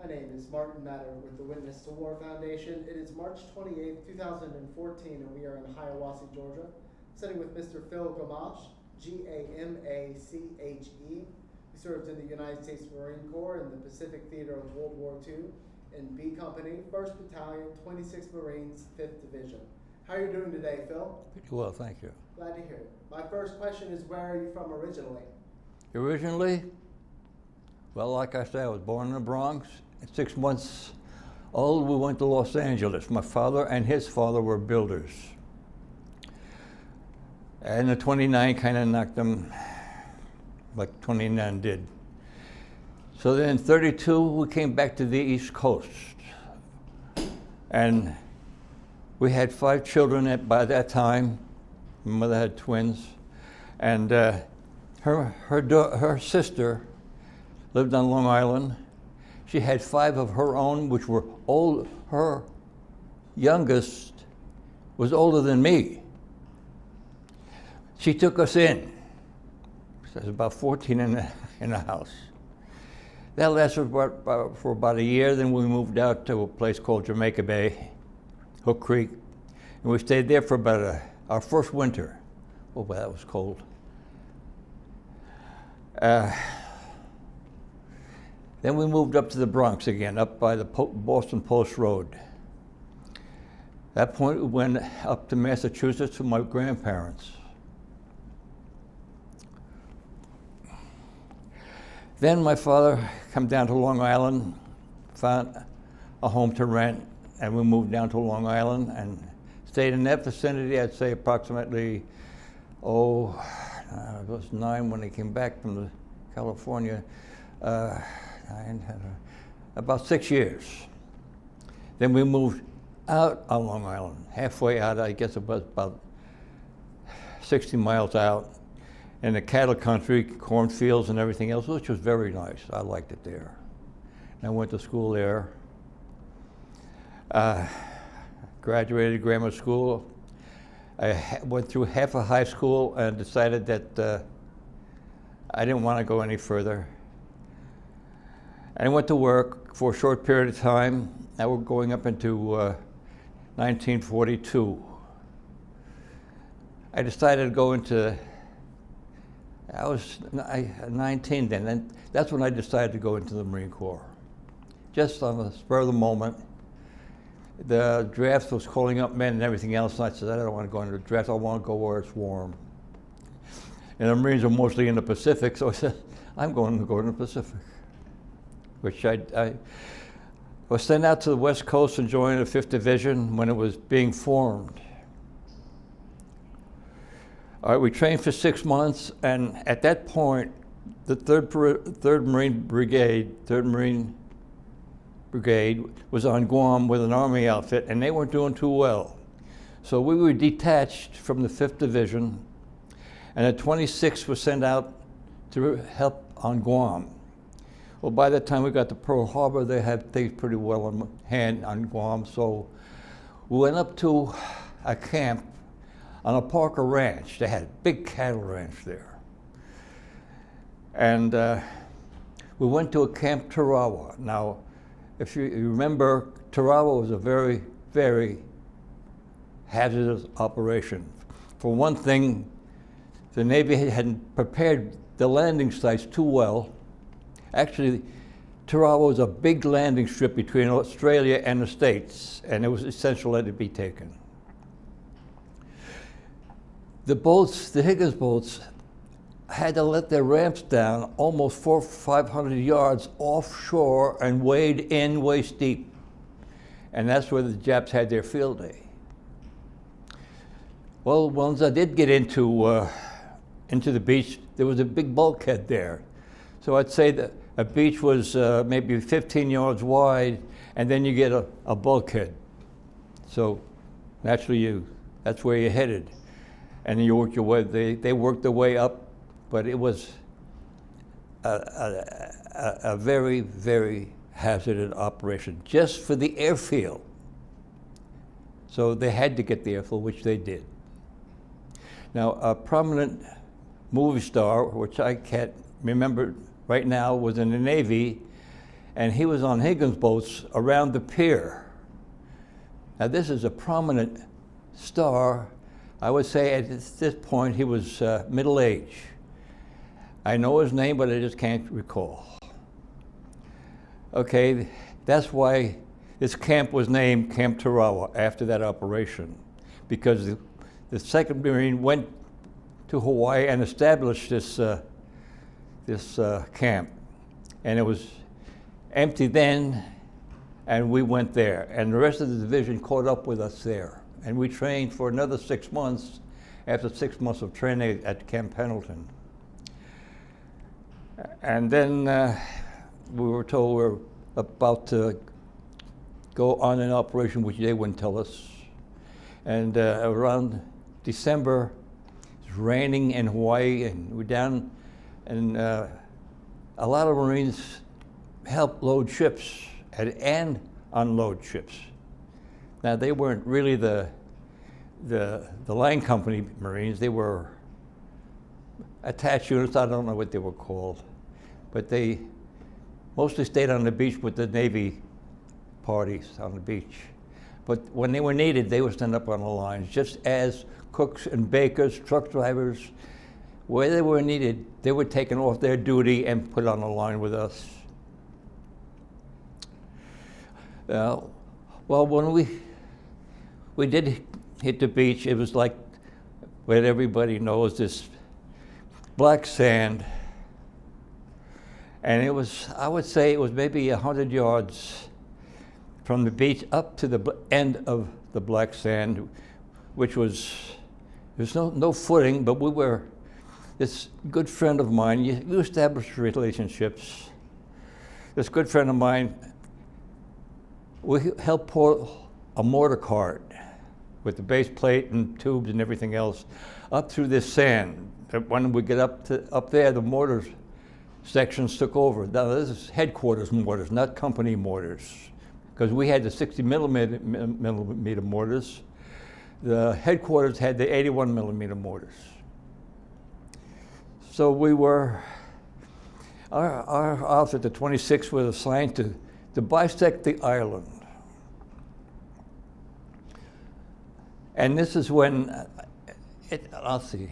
My name is Martin Matter with the Witness to War Foundation. It is March 28th, 2014, and we are in Hiawassee, Georgia, sitting with Mr. Phil Gamache, Gamache. He served in the United States Marine Corps in the Pacific Theater of World War II in B Company, 1st Battalion, 26th Marines, 5th Division. How are you doing today, Phil? Pretty well, thank you. Glad to hear it. My first question is, where are you from originally? Originally, well, like I said, I was born in the Bronx. At 6 months old, we went to Los Angeles. My father and his father were builders. And the 29 kind of knocked them like 29 did. So then in 32, we came back to the East Coast. And we had 5 children by that time. My mother had twins. And her sister lived on Long Island. She had 5 of her own, which were old. Her youngest was older than me. She took us in. So there's about 14 in the house. That lasted for about a year. Then we moved out to a place called Jamaica Bay, Hook Creek, and we stayed there for about our first winter. Oh, well, that was cold. Then we moved up to the Bronx again, up by the Boston Post Road. At that point, we went up to Massachusetts with my grandparents. Then my father came down to Long Island, found a home to rent, and we moved down to Long Island and stayed in that vicinity. I'd say approximately, I was 9 when he came back from California. About 6 years. Then we moved out on Long Island, halfway out, I guess it was about 60 miles out, in the cattle country, cornfields and everything else, which was very nice. I liked it there. And I went to school there. Graduated grammar school. I went through half of high school and decided that I didn't want to go any further. I went to work for a short period of time. Now we're going up into 1942. I decided to go into, I was 19 then, and that's when I decided to go into the Marine Corps. Just on the spur of the moment. The draft was calling up men and everything else, and I said, I don't want to go into the draft, I want to go where it's warm. And the Marines are mostly in the Pacific, so I said, I'm going to go in the Pacific. Which I was sent out to the West Coast and joined the 5th Division when it was being formed. All right, we trained for 6 months, and at that point, the 3rd Marine Brigade was on Guam with an Army outfit, and they weren't doing too well. So we were detached from the 5th Division, and the 26th was sent out to help on Guam. Well, by the time we got to Pearl Harbor, they had things pretty well in hand on Guam, so we went up to a camp on a Parker Ranch. They had a big cattle ranch there. And we went to a Camp Tarawa. Now, if you remember, Tarawa was a very, very hazardous operation. For one thing, the Navy hadn't prepared the landing sites too well. Actually, Tarawa was a big landing strip between Australia and the States, and it was essential that it be taken. The boats, the Higgins boats, had to let their ramps down almost 400 or 500 yards offshore and wade in waist deep. And that's where the Japs had their field day. Well, once I did get into the beach, there was a big bulkhead there. So I'd say that a beach was maybe 15 yards wide, and then you get a bulkhead. So naturally, that's where you're headed. And you work your way, they worked their way up, but it was a very, very hazardous operation just for the airfield. So they had to get the airfield, which they did. Now, a prominent movie star, which I can't remember right now, was in the Navy, and he was on Higgins boats around the pier. Now this is a prominent star. I would say at this point he was middle age. I know his name, but I just can't recall. Okay, that's why this camp was named Camp Tarawa after that operation, because the 2nd Marine went to Hawaii and established this camp, and it was empty then, and we went there, and the rest of the division caught up with us there, and we trained for another 6 months after 6 months of training at Camp Pendleton. And then we were told we were about to go on an operation which they wouldn't tell us. And around December, it was raining in Hawaii, and we're down, and a lot of Marines helped load ships and unload ships. Now they weren't really the line company Marines. They were attached units. I don't know what they were called, but they mostly stayed on the beach with the Navy parties on the beach. But when they were needed, they would stand up on the lines, just as cooks and bakers, truck drivers, where they were needed, they were taken off their duty and put on the line with us. Well, when we did hit the beach, it was like what everybody knows, this black sand. And it was, I would say it was maybe 100 yards from the beach up to the end of the black sand, which was, there's no footing, but we were, this good friend of mine, you establish relationships. This good friend of mine, we helped pour a mortar cart with the base plate and tubes and everything else up through this sand. When we get up there, the mortar sections took over. Now this is headquarters mortars, not company mortars, because we had the 60 millimeter mortars. The headquarters had the 81 millimeter mortars. So we were, our outfit, the 26th, was assigned to bisect the island. And this is when, let's see,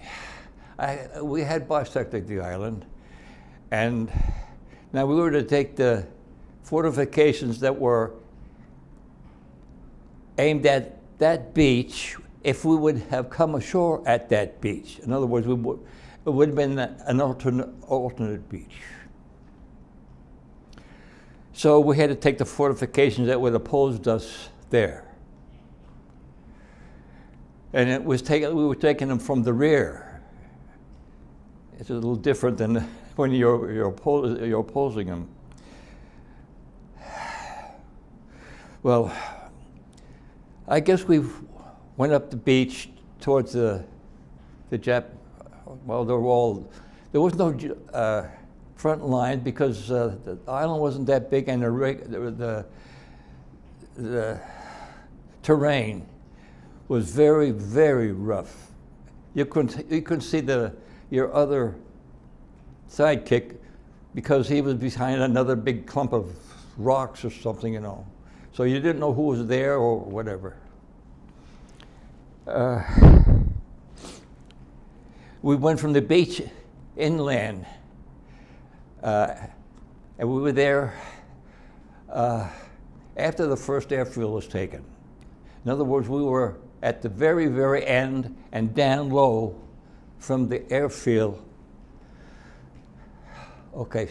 we had bisected the island, and now we were to take the fortifications that were aimed at that beach if we would have come ashore at that beach. In other words, it would have been an alternate beach. So we had to take the fortifications that would have opposed us there. And it was we were taking them from the rear. It's a little different than when you're opposing them. Well, I guess we went up the beach towards the well, there was no front line because the island wasn't that big, and the terrain was very, very rough. You couldn't see your other sidekick because he was behind another big clump of rocks or something, you know. So you didn't know who was there or whatever. We went from the beach inland, and we were there after the first airfield was taken. In other words, we were at the very, very end and down low from the airfield. Okay,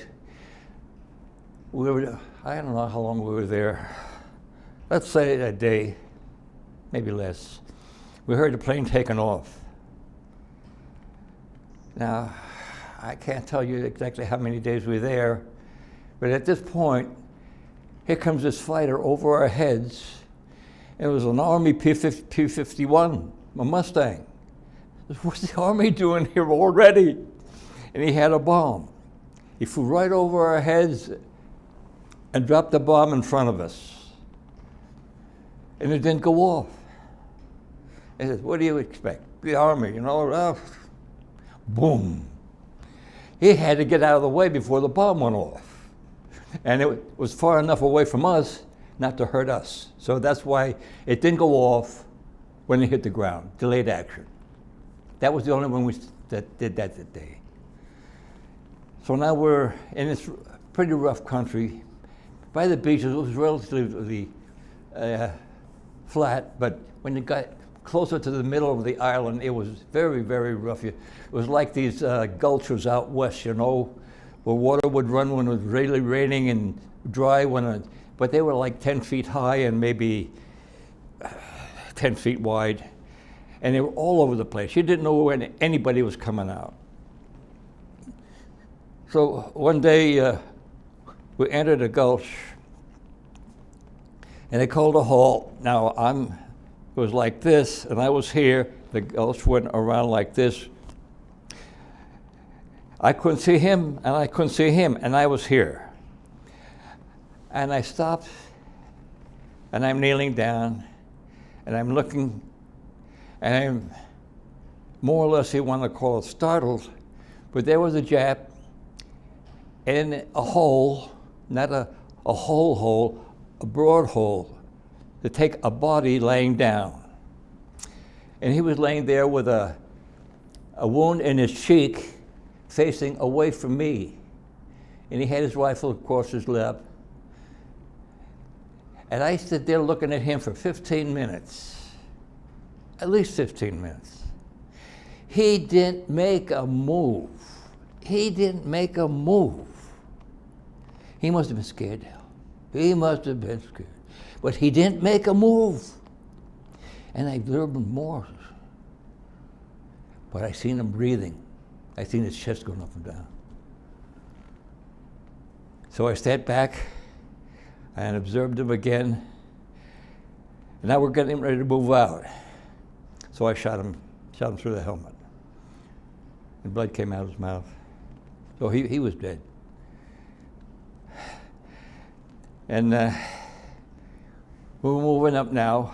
I don't know how long we were there. Let's say a day, maybe less. We heard the plane taking off. Now, I can't tell you exactly how many days we were there, but at this point, here comes this fighter over our heads. It was an Army P-51, a Mustang. What's the Army doing here already? And he had a bomb. He flew right over our heads and dropped the bomb in front of us. And it didn't go off. He said, what do you expect? The Army, you know? Boom. He had to get out of the way before the bomb went off. And it was far enough away from us not to hurt us. So that's why it didn't go off when it hit the ground, delayed action. That was the only one that did that day. So now we're in this pretty rough country. By the beaches, it was relatively flat, but when you got closer to the middle of the island, it was very, very rough. It was like these gulches out west, you know, where water would run when it was really raining and dry but they were like 10 feet high and maybe 10 feet wide. And they were all over the place. You didn't know when anybody was coming out. So one day we entered a gulch and they called a halt. Now it was like this and I was here. The gulch went around like this. I couldn't see him and I couldn't see him and I was here. And I stopped and I'm kneeling down and I'm looking and I'm more or less, you want to call it startled, but there was a Jap in a hole, not a whole hole, a broad hole, to take a body laying down. And he was laying there with a wound in his cheek facing away from me. And he had his rifle across his lap. And I stood there looking at him for 15 minutes, at least 15 minutes. He didn't make a move. He didn't make a move. He must have been scared. He must have been scared. But he didn't make a move. And I observed him more. But I seen him breathing. I seen his chest going up and down. So I stepped back and observed him again. And now we're getting ready to move out. So I shot him through the helmet. And blood came out of his mouth. So he was dead. And we were moving up now.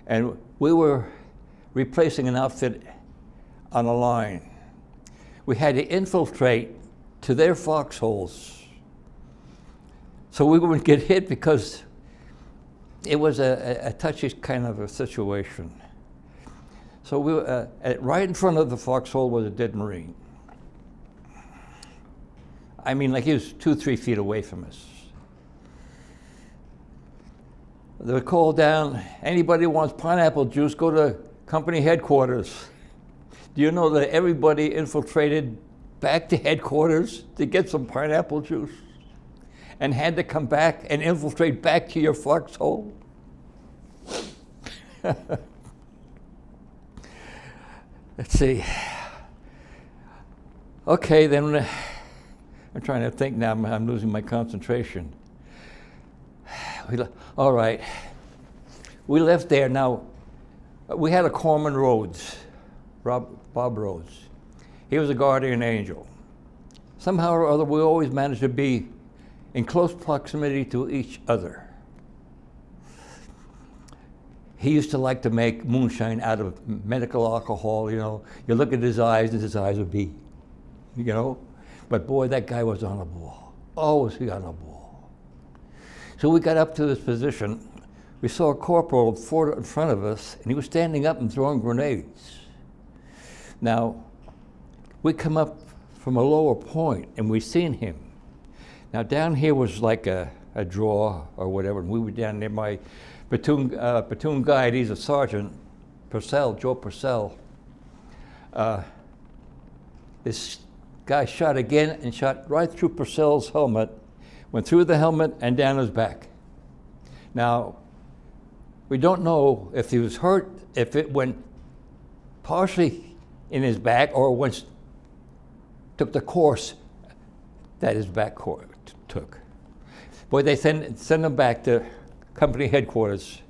And we were replacing an outfit on a line. We had to infiltrate to their foxholes. So we wouldn't get hit because it was a touchy kind of a situation. So we were, right in front of the foxhole was a dead Marine. I mean, like he was 2-3 feet away from us. They would call down, anybody who wants pineapple juice, go to company headquarters. Do you know that everybody infiltrated back to headquarters to get some pineapple juice and had to come back and infiltrate back to your foxhole? Let's see. Okay, then I'm trying to think now, I'm losing my concentration. All right, we left there. Now, we had a corpsman Rhodes, Bob Rhodes. He was a guardian angel. Somehow or other, we always managed to be in close proximity to each other. He used to like to make moonshine out of medical alcohol, you know. You look at his eyes, and his eyes would be, you know. But boy, that guy was on the ball. Oh, was he on the ball. So we got up to this position. We saw a corporal in front of us, and he was standing up and throwing grenades. Now, we come up from a lower point, and we seen him. Now, down here was like a draw or whatever, and we were down there. My platoon guide, he's a sergeant, Purcell, Joe Purcell. This guy shot again and shot right through Purcell's helmet, went through the helmet and down his back. Now, we don't know if he was hurt, if it went partially in his back or once took the course that his back took. Boy, they send him back to company headquarters,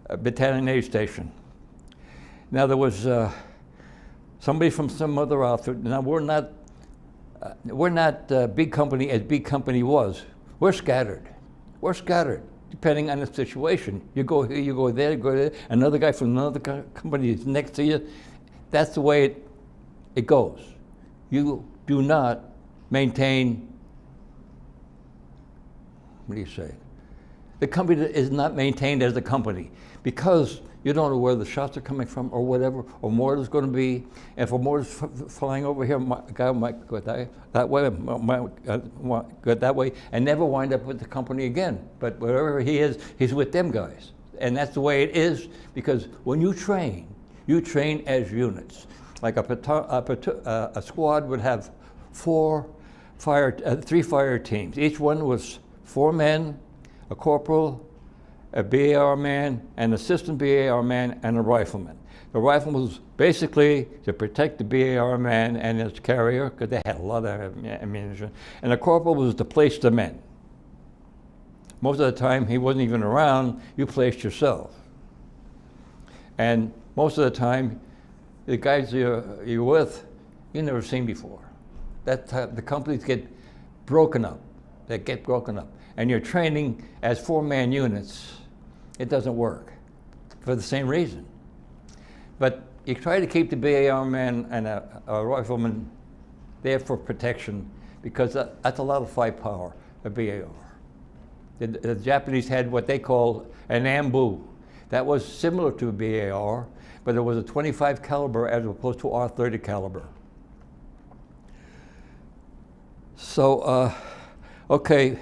Battalion A Station. Now there was somebody from some other outfit. Now we're not B Company as B Company was. We're scattered. We're scattered, depending on the situation. You go here, you go there, you go there. Another guy from another company is next to you. That's the way it goes. You do not maintain what do you say? The company is not maintained as a company because you don't know where the shots are coming from or whatever, or mortar's going to be. And if a mortar's flying over here, a guy might go that way, might go that way, and never wind up with the company again. But wherever he is, he's with them guys. And that's the way it is, because when you train as units. Like a squad would have three fire teams. Each one was 4 men, a corporal, a BAR man, an assistant BAR man, and a rifleman. The rifleman was basically to protect the BAR man and his carrier, because they had a lot of ammunition, and the corporal was to place the men. Most of the time, he wasn't even around, you placed yourself. And most of the time, the guys you're with, you've never seen before. The companies get broken up. They get broken up. And you're training as 4-man units. It doesn't work for the same reason. But you try to keep the BAR man and a rifleman there for protection, because that's a lot of firepower, a BAR. The Japanese had what they call an ambu. That was similar to a BAR, but it was a 25 caliber as opposed to our 30 caliber. So, okay,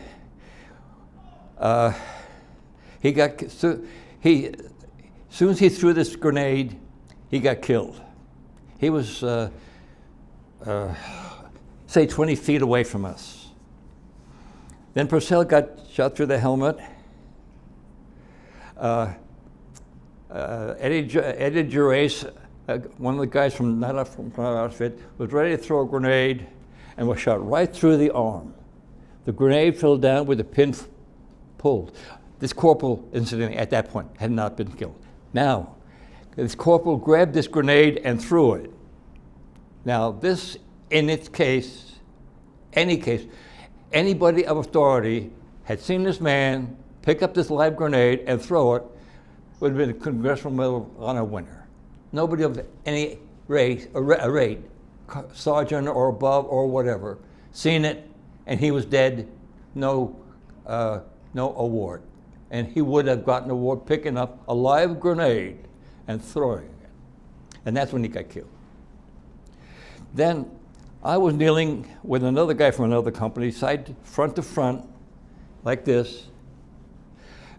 soon as he threw this grenade, he got killed. He was, say, 20 feet away from us. Then Purcell got shot through the helmet. Eddie Gerace, one of the guys from our outfit, was ready to throw a grenade and was shot right through the arm. The grenade fell down with the pin pulled. This corporal, incidentally, at that point, had not been killed. Now, this corporal grabbed this grenade and threw it. Now, this, in its case, anybody of authority had seen this man pick up this live grenade and throw it, would have been a Congressional Medal of Honor winner. Nobody of any rate, sergeant or above or whatever, seen it, and he was dead, no award. And he would have gotten an award picking up a live grenade and throwing it. And that's when he got killed. Then I was kneeling with another guy from another company, front to front, like this,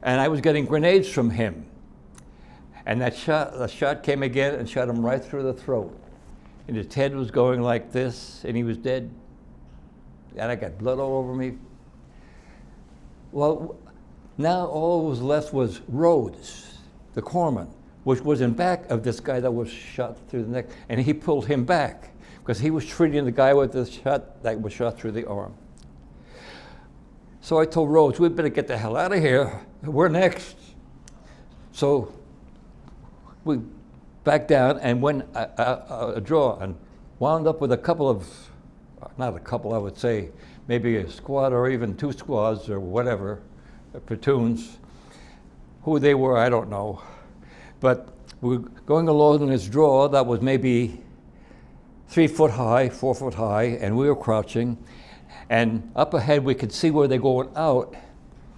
and I was getting grenades from him. And the shot came again and shot him right through the throat. And his head was going like this, and he was dead. And I got blood all over me. Well, now all that was left was Rhodes, the corpsman, which was in back of this guy that was shot through the neck, and he pulled him back because he was treating the guy with the shot that was shot through the arm. So I told Rhodes, we better get the hell out of here. We're next. So we backed down and went a draw and wound up with a couple of, not a couple, I would say, maybe a squad or even 2 squads or whatever, platoons. Who they were, I don't know. But we were going along in this draw that was maybe 3 foot high, 4 foot high, and we were crouching. And up ahead, we could see where they're going out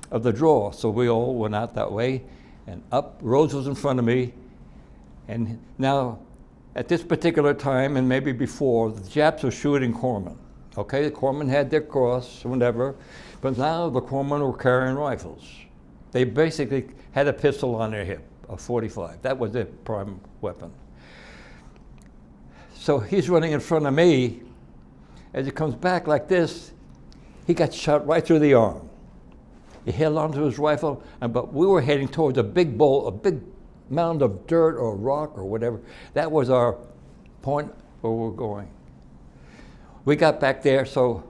of the draw. So we all went out that way, and up, Rhodes was in front of me. And now, at this particular time, and maybe before, the Japs were shooting corpsmen. Okay, the corpsmen had their cross, whatever, but now the corpsmen were carrying rifles. They basically had a pistol on their hip, a .45. That was their prime weapon. So he's running in front of me. As he comes back like this, he got shot right through the arm. He held onto his rifle, but we were heading towards a big bowl, a big mound of dirt or rock or whatever. That was our point where we were going. We got back there, so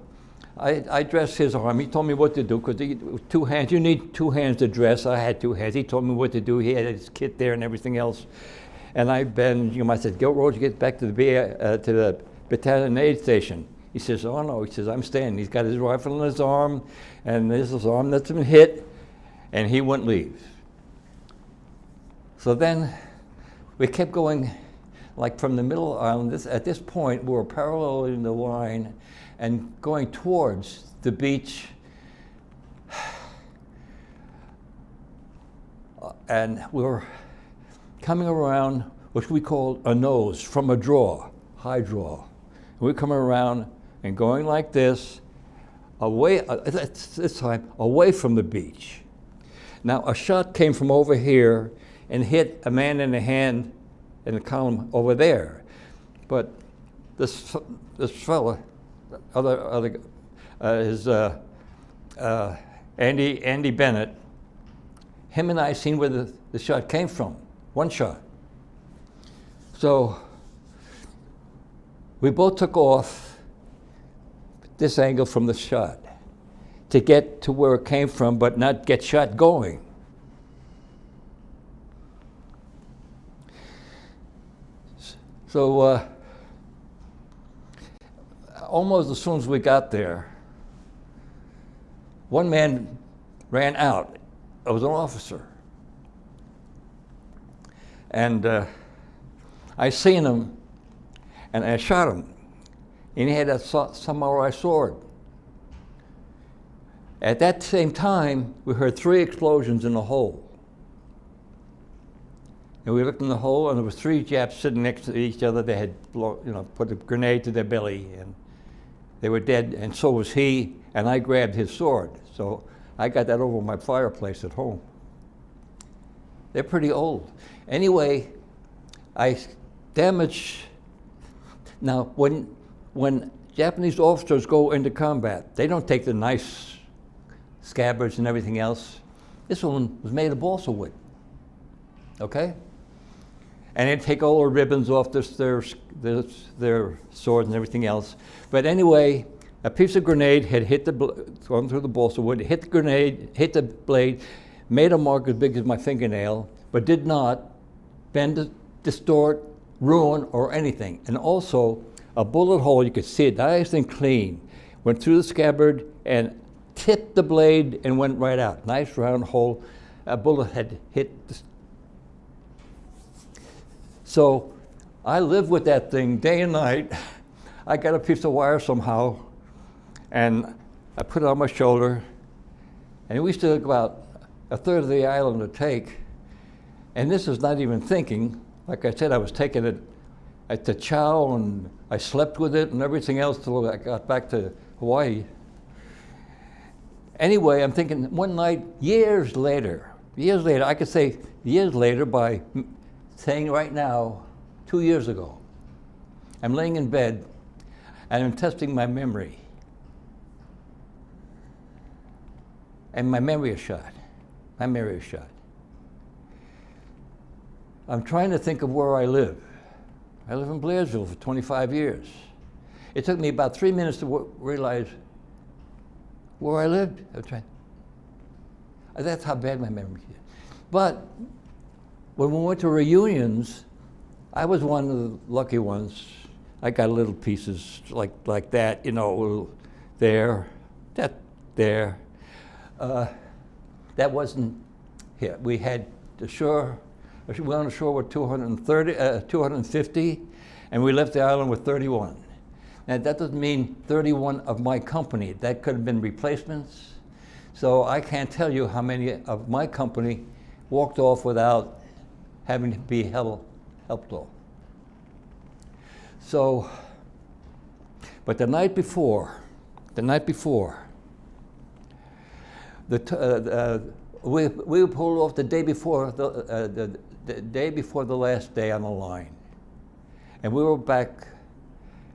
I dressed his arm. He told me what to do, because 2 hands, you need 2 hands to dress. I had 2 hands. He told me what to do. He had his kit there and everything else. And I said, go, Rhodes, get back to the battalion aid station. He says, oh no, he says, I'm staying. He's got his rifle in his arm, and this is his arm that's been hit, and he wouldn't leave. So then we kept going, like from the middle island. At this point, we were paralleling the line and going towards the beach. and we were coming around what we called a nose from a draw, high draw. And we're coming around and going like this, away, this time, away from the beach. Now, a shot came from over here and hit a man in the hand in the column over there. But this fella, Andy Bennett, him and I seen where the shot came from, one shot. So we both took off this angle from the shot to get to where it came from, but not get shot going. So almost as soon as we got there, one man ran out. It was an officer. And I seen him, and I shot him. And he had a samurai sword. At that same time, we heard 3 explosions in the hole. And we looked in the hole, and there was 3 Japs sitting next to each other. They had put a grenade to their belly, and they were dead, and so was he, and I grabbed his sword. So I got that over my fireplace at home. They're pretty old. Anyway, I damaged. Now, when Japanese officers go into combat, they don't take the nice scabbards and everything else. This one was made of balsa wood, okay? And they'd take all the ribbons off their swords and everything else. But anyway, a piece of grenade had gone through the balsa wood, hit the grenade, hit the blade, made a mark as big as my fingernail, but did not bend, distort, ruin, or anything. And also, a bullet hole, you could see it nice and clean, went through the scabbard and tipped the blade and went right out. Nice round hole. A bullet had hit the. So I lived with that thing day and night. I got a piece of wire somehow, and I put it on my shoulder, and we still had about a third of the island to take. And this is not even thinking. Like I said, I was taking it at the chow, and I slept with it and everything else till I got back to Hawaii. Anyway, I'm thinking one night, years later, I could say years later by saying right now, 2 years ago, I'm laying in bed and I'm testing my memory. And my memory is shot. My memory is shot. I'm trying to think of where I live. I live in Blairsville for 25 years. It took me about 3 minutes to realize where I lived. That's how bad my memory is. But when we went to reunions, I was one of the lucky ones. I got little pieces like that, there, there. That wasn't here. We had the shore. We went on the shore with 250, and we left the island with 31. Now, that doesn't mean 31 of my company. That could have been replacements. So I can't tell you how many of my company walked off without having to be helped off. So, but the night before, we pulled off the day before the day before the last day on the line, and we were back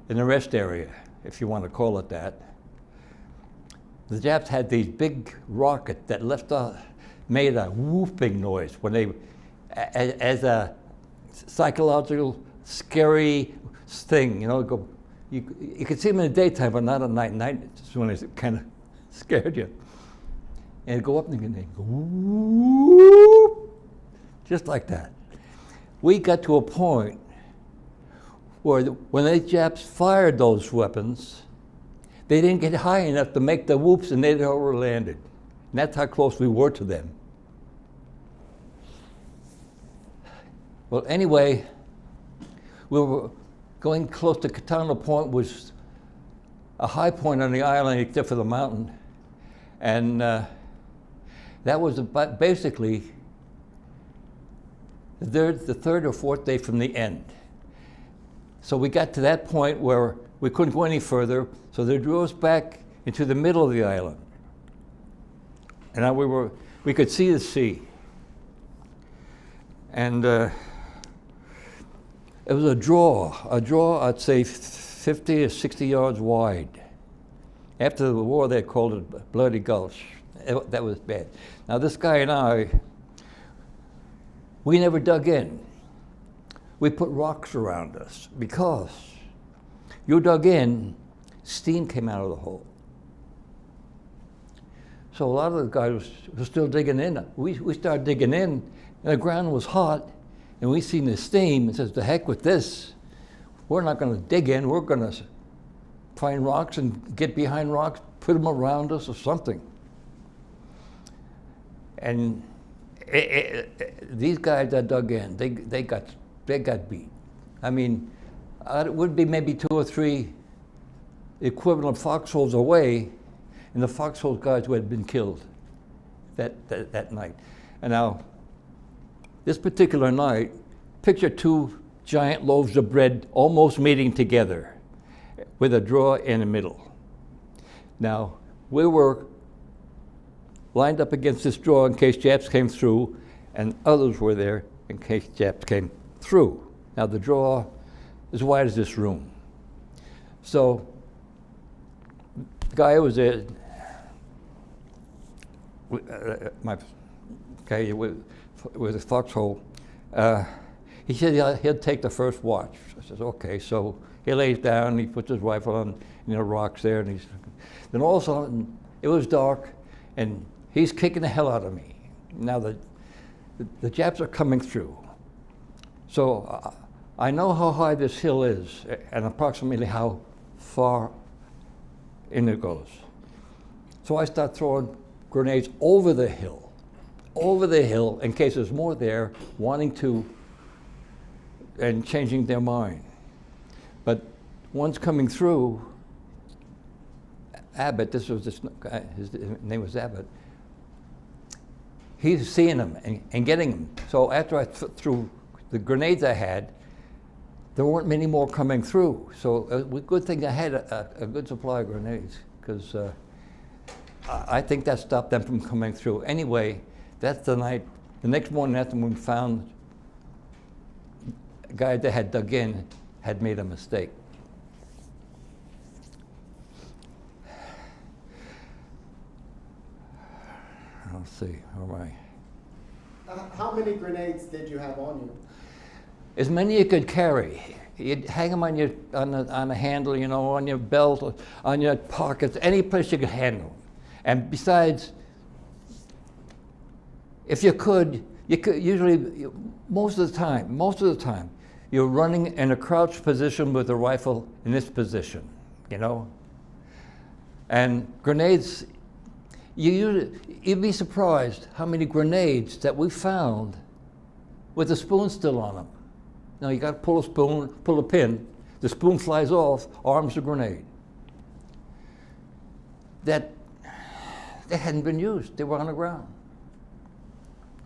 in the rest area, if you want to call it that. The Japs had these big rockets that made a whooping noise when they, as a psychological, scary thing, you could see them in the daytime, but not at night. Night is when it kind of scared you. And it'd go up and they'd go whoop, just like that. We got to a point where when the Japs fired those weapons, they didn't get high enough to make the whoops, and they'd over landed. And that's how close we were to them. Well, anyway, we were going close to Katana Point, was a high point on the island except for the mountain. And that was basically the third or fourth day from the end. So we got to that point where we couldn't go any further, so they drew us back into the middle of the island. And now we could see the sea. And it was a draw, I'd say 50 or 60 yards wide. After the war, they called it Bloody Gulch. That was bad. Now this guy and I, we never dug in. We put rocks around us because you dug in, steam came out of the hole. So a lot of the guys were still digging in. We started digging in, and the ground was hot, and we seen the steam, and says, "The heck with this. We're not going to dig in. We're going to find rocks and get behind rocks, put them around us or something." And these guys that dug in, they got beat. I mean, it would be maybe 2 or 3 equivalent foxholes away, and the foxhole guys who had been killed that night. And now, this particular night, picture 2 giant loaves of bread almost meeting together with a drawer in the middle. Now, we were lined up against this drawer in case Japs came through, and others were there in case Japs came through. Now, the drawer is wide as this room. So, the guy who was there, my guy with a foxhole, he said he'll take the first watch. I said, okay. So he lays down, he puts his rifle on, rocks there, and then all of a sudden, it was dark, and he's kicking the hell out of me. Now the Japs are coming through. So I know how high this hill is and approximately how far in it goes. So I start throwing grenades over the hill in case there's more there wanting to and changing their mind. But one's coming through, Abbott, this guy, his name was Abbott, he's seeing them and getting them. So after I threw the grenades I had, there weren't many more coming through. So a good thing I had a good supply of grenades, because I think that stopped them from coming through. Anyway, that's the night. The next morning after we found a guy that had dug in had made a mistake. Let's see, all right. How many grenades did you have on you? As many you could carry. You'd hang them on a handle, on your belt, on your pockets, any place you could handle. And besides, if you could usually, most of the time, you're running in a crouched position with a rifle in this position, And grenades, you'd be surprised how many grenades that we found with the spoon still on them. Now you got to pull a pin, the spoon flies off, arms the grenade. That they hadn't been used, they were on the ground.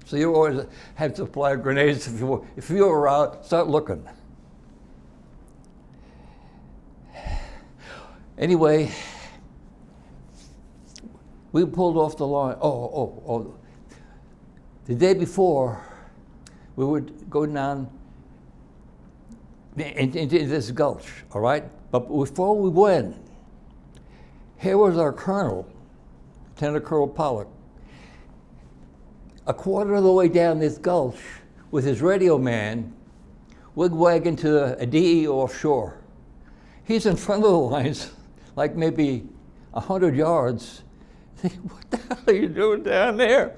So you always had to supply grenades if you were out, start looking. Anyway, we pulled off the line. The day before, we would go down into this gulch, all right? But before we went, here was our colonel, Lieutenant Colonel Pollock, a quarter of the way down this gulch with his radio man, wigwagging to a DE offshore. He's in front of the lines, like maybe 100 yards. What the hell are you doing down there?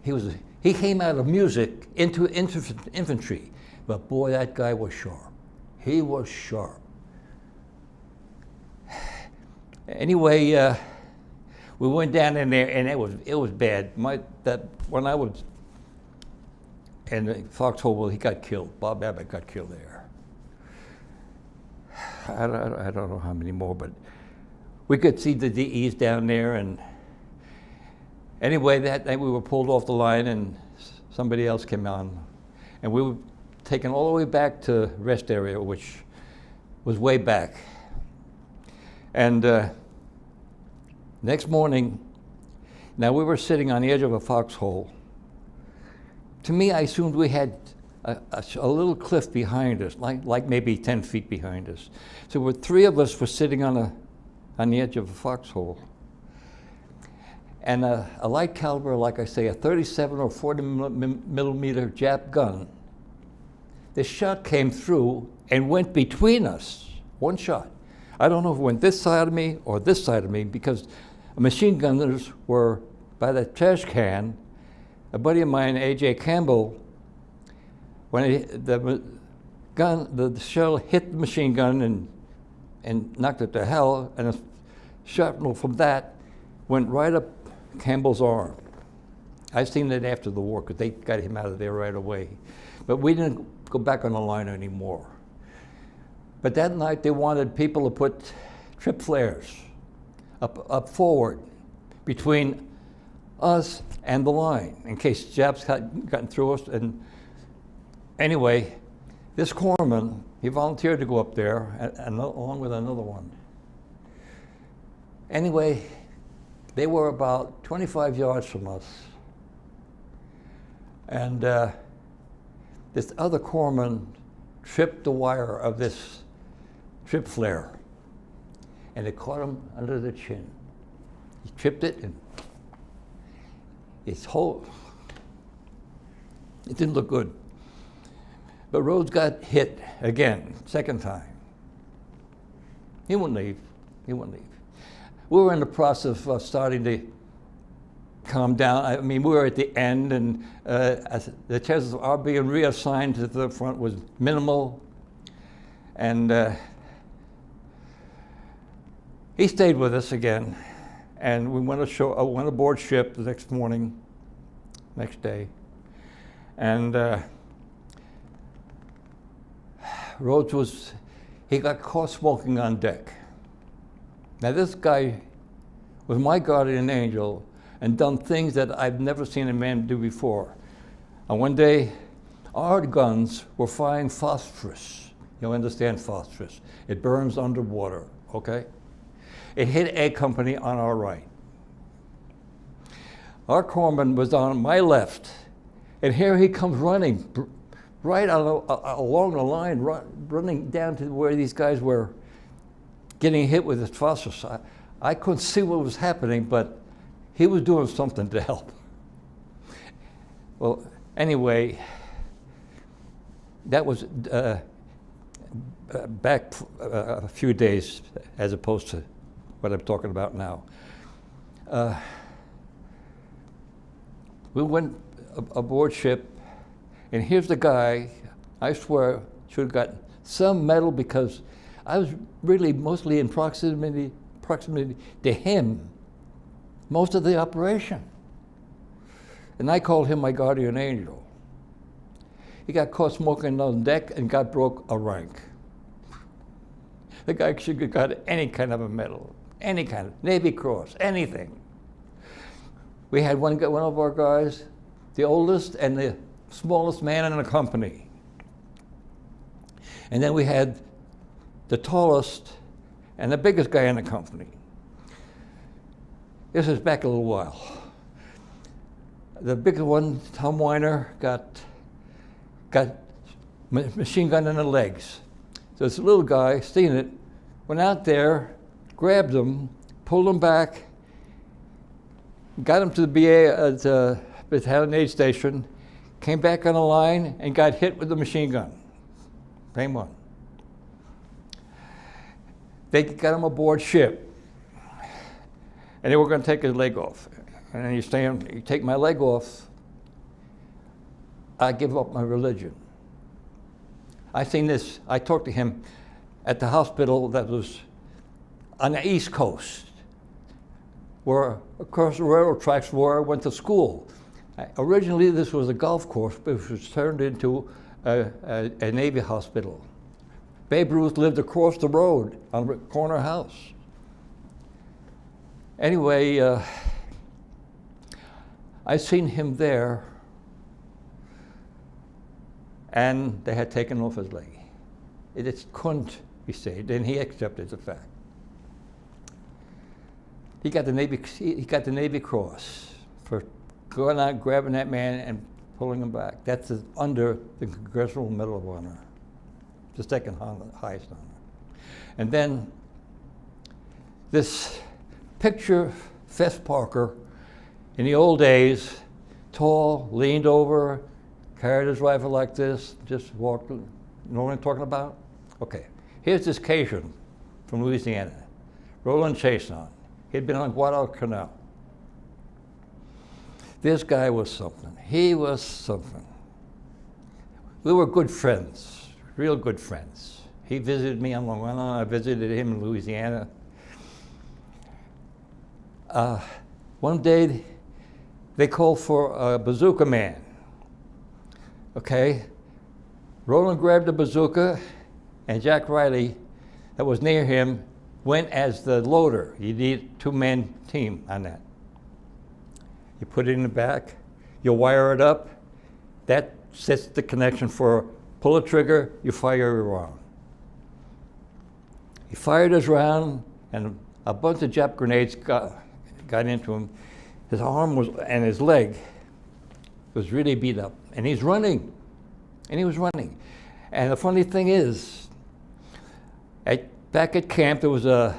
He came out of music into infantry, but boy, that guy was sharp. He was sharp. Anyway, we went down in there, and it was bad. When I was in the foxhole, well, he got killed. Bob Abbott got killed there. I don't know how many more, but we could see the DEs down there, and anyway, that night we were pulled off the line, and somebody else came on, and we were taken all the way back to rest area, which was way back. And next morning, now we were sitting on the edge of a foxhole. To me, I assumed we had a little cliff behind us, like maybe 10 feet behind us. So three of us were sitting on the edge of a foxhole. And a light caliber, like I say, a 37 or 40 millimeter Jap gun. This shot came through and went between us, one shot. I don't know if it went this side of me or this side of me, because machine gunners were by the trash can. A buddy of mine, A.J. Campbell, when the shell hit the machine gun and knocked it to hell, and a shrapnel from that went right up Campbell's arm. I've seen it after the war, because they got him out of there right away. But we didn't go back on the line anymore. But that night they wanted people to put trip flares up forward between us and the line, in case Japs had gotten through us. And anyway, this corpsman, he volunteered to go up there, and along with another one. Anyway, they were about 25 yards from us. And this other corpsman tripped the wire of this trip flare, and it caught him under the chin. He tripped it, and it didn't look good. But Rhodes got hit again, second time. He wouldn't leave. We were in the process of starting to calm down. I mean, we were at the end, and the chances of our being reassigned to the front was minimal. And he stayed with us again, and we went aboard ship the next day. And Rhodes he got caught smoking on deck. Now this guy was my guardian angel and done things that I've never seen a man do before. And one day, our guns were firing phosphorus. You'll understand phosphorus. It burns underwater, okay? It hit A Company on our right. Our corpsman was on my left, and here he comes running, right along the line, running down to where these guys were getting hit with this phosphorus. I couldn't see what was happening, but he was doing something to help. Well, anyway, that was back a few days as opposed to what I'm talking about now. We went aboard ship, and here's the guy, I swear, should have got some medal, because I was really mostly in proximity to him most of the operation. And I called him my guardian angel. He got caught smoking on deck and broke a rank. The guy should have got any kind of a medal, any kind of Navy Cross, anything. We had one of our guys, the oldest and the smallest man in the company. And then we had the tallest and the biggest guy in the company. This is back a little while. The bigger one, Tom Weiner, got machine gun in the legs. So this little guy, seeing it, went out there, grabbed him, pulled him back, got him to the battalion aid station, came back on the line, and got hit with the machine gun. Same one. They got him aboard ship, and they were going to take his leg off. And then he's saying, "You take my leg off, I give up my religion." I seen this. I talked to him at the hospital that was on the East Coast, where across the railroad tracks where I went to school. Originally, this was a golf course, but it was turned into a Navy hospital. Babe Ruth lived across the road on a corner house. Anyway, I seen him there and they had taken off his leg. It just couldn't be saved, and he accepted the fact. He got the Navy Cross for going out, grabbing that man, and pulling him back. That's under the Congressional Medal of Honor, the second highest honor. And then this picture, Fess Parker, in the old days, tall, leaned over, carried his rifle like this, just walked. You know what I'm talking about? Okay, here's this Cajun from Louisiana, Roland Chason. He'd been on Guadalcanal. This guy was something. He was something. We were good friends, real good friends. He visited me on Long Island. I visited him in Louisiana. One day, they called for a bazooka man. Okay? Roland grabbed the bazooka, and Jack Riley, that was near him, went as the loader. You need a two-man team on that. You put it in the back, you wire it up, that sets the connection for pull the trigger, you fire your round. He fired his round, and a bunch of Jap grenades got into him. His arm was, and his leg was really beat up, and he's running, and he was running. And the funny thing is, back at camp, there was a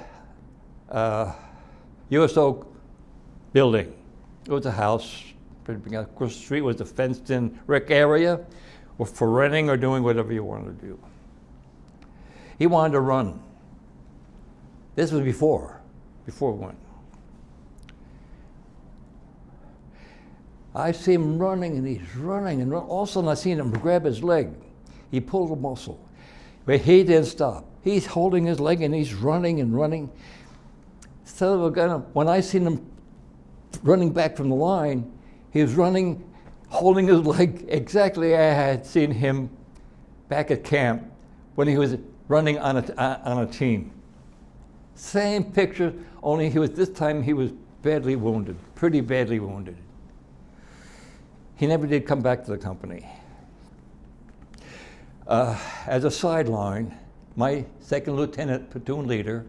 USO building. It was a house. Across the street was a fenced-in rec area for renting or doing whatever you wanted to do. He wanted to run. This was before we went. I see him running, and he's running, and all of a sudden I seen him grab his leg. He pulled a muscle, but he didn't stop. He's holding his leg, and he's running and running. So when I seen him running back from the line, he was running, holding his leg exactly as I had seen him back at camp when he was running on a team. Same picture, only this time he was badly wounded, pretty badly wounded. He never did come back to the company. As a sideline, my second lieutenant platoon leader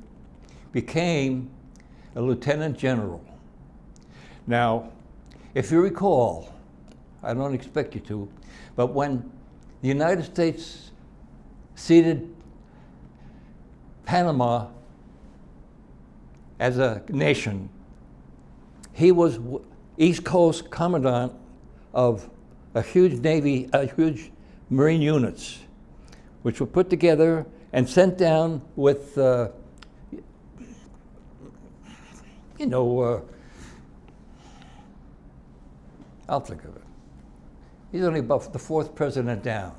became a lieutenant general. Now, if you recall, I don't expect you to, but when the United States ceded Panama as a nation, he was East Coast Commandant of a huge huge Marine units, which were put together and sent down with, I'll think of it. He's only about the fourth president down.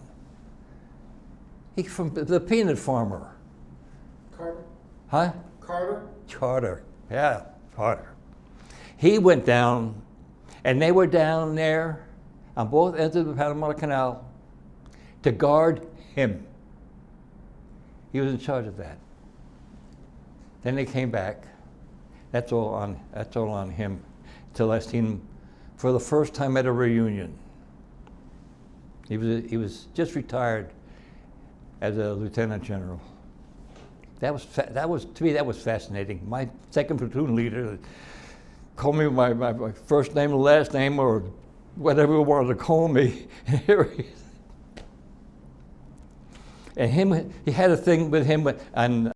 He's from the peanut farmer. Carter? Huh? Carter? Carter, yeah, Carter. He went down, and they were down there on both ends of the Panama Canal to guard him. He was in charge of that. Then they came back. That's all on him. Till I seen him for the first time at a reunion. He was just retired as a lieutenant general. That was to me, that was fascinating. My second platoon leader called me my first name and last name, or whatever he wanted to call me. And here he is. And he had a thing with him in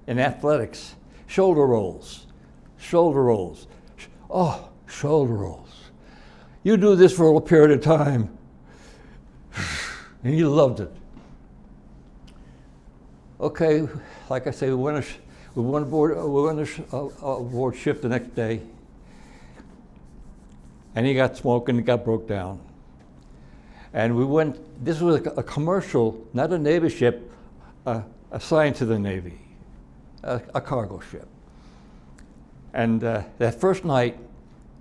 athletics, shoulder rolls. Oh, shoulder rolls. You do this for a period of time. And he loved it. Okay, like I say, we went aboard ship the next day, and he got smoking and got broke down. And we went, this was a commercial, not a Navy ship, assigned to the Navy, a cargo ship. And that first night,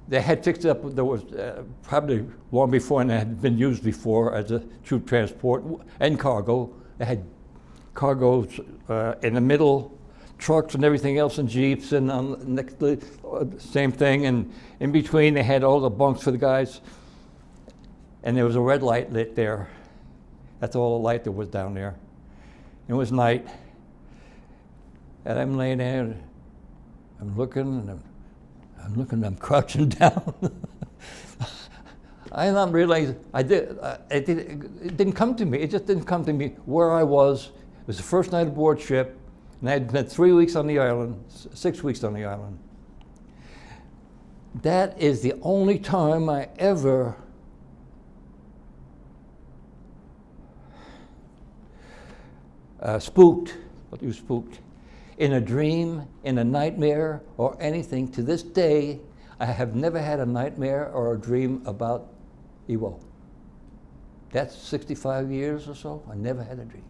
they had fixed it up, there was probably long before, and it had been used before as a troop transport and cargo. They had cargoes in the middle, trucks and everything else, and jeeps, and next same thing, and in between they had all the bunks for the guys. and there was a red light lit there. That's all the light there was down there. It was night, and I'm laying there, and I'm looking, and I'm crouching down. I not realize it didn't come to me. It just didn't come to me where I was. It was the first night aboard ship, and I had been 3 weeks on the island, 6 weeks on the island. That is the only time I ever spooked, in a dream, in a nightmare, or anything. To this day, I have never had a nightmare or a dream about Iwo. That's 65 years or so. I never had a dream.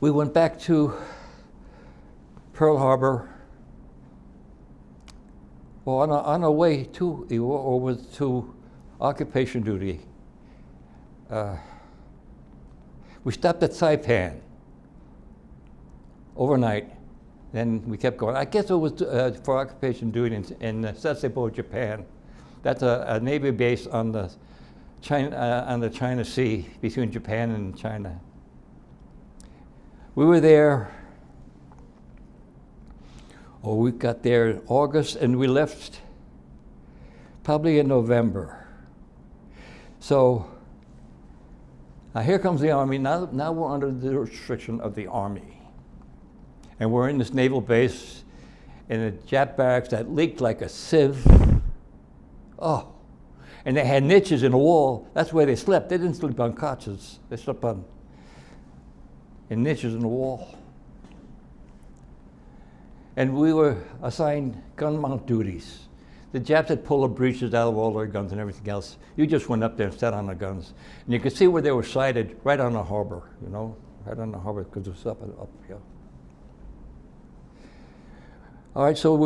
We went back to Pearl Harbor. Well, on our way to Iwo, over to occupation duty, we stopped at Saipan overnight. Then we kept going. I guess it was for occupation duty in Sasebo, Japan. That's a Navy base on the China Sea between Japan and China. We were there. Oh, we got there in August, and we left probably in November. So now here comes the Army. Now we're under the restriction of the Army. And we're in this naval base in a Jap barracks that leaked like a sieve. Oh, and they had niches in the wall. That's where they slept. They didn't sleep on cots. They slept in niches in the wall. And we were assigned gun mount duties. The Japs had pulled the breeches out of all their guns and everything else. You just went up there and sat on the guns. And you could see where they were sighted, right on the harbor, right on the harbor, because it was up here. All right, so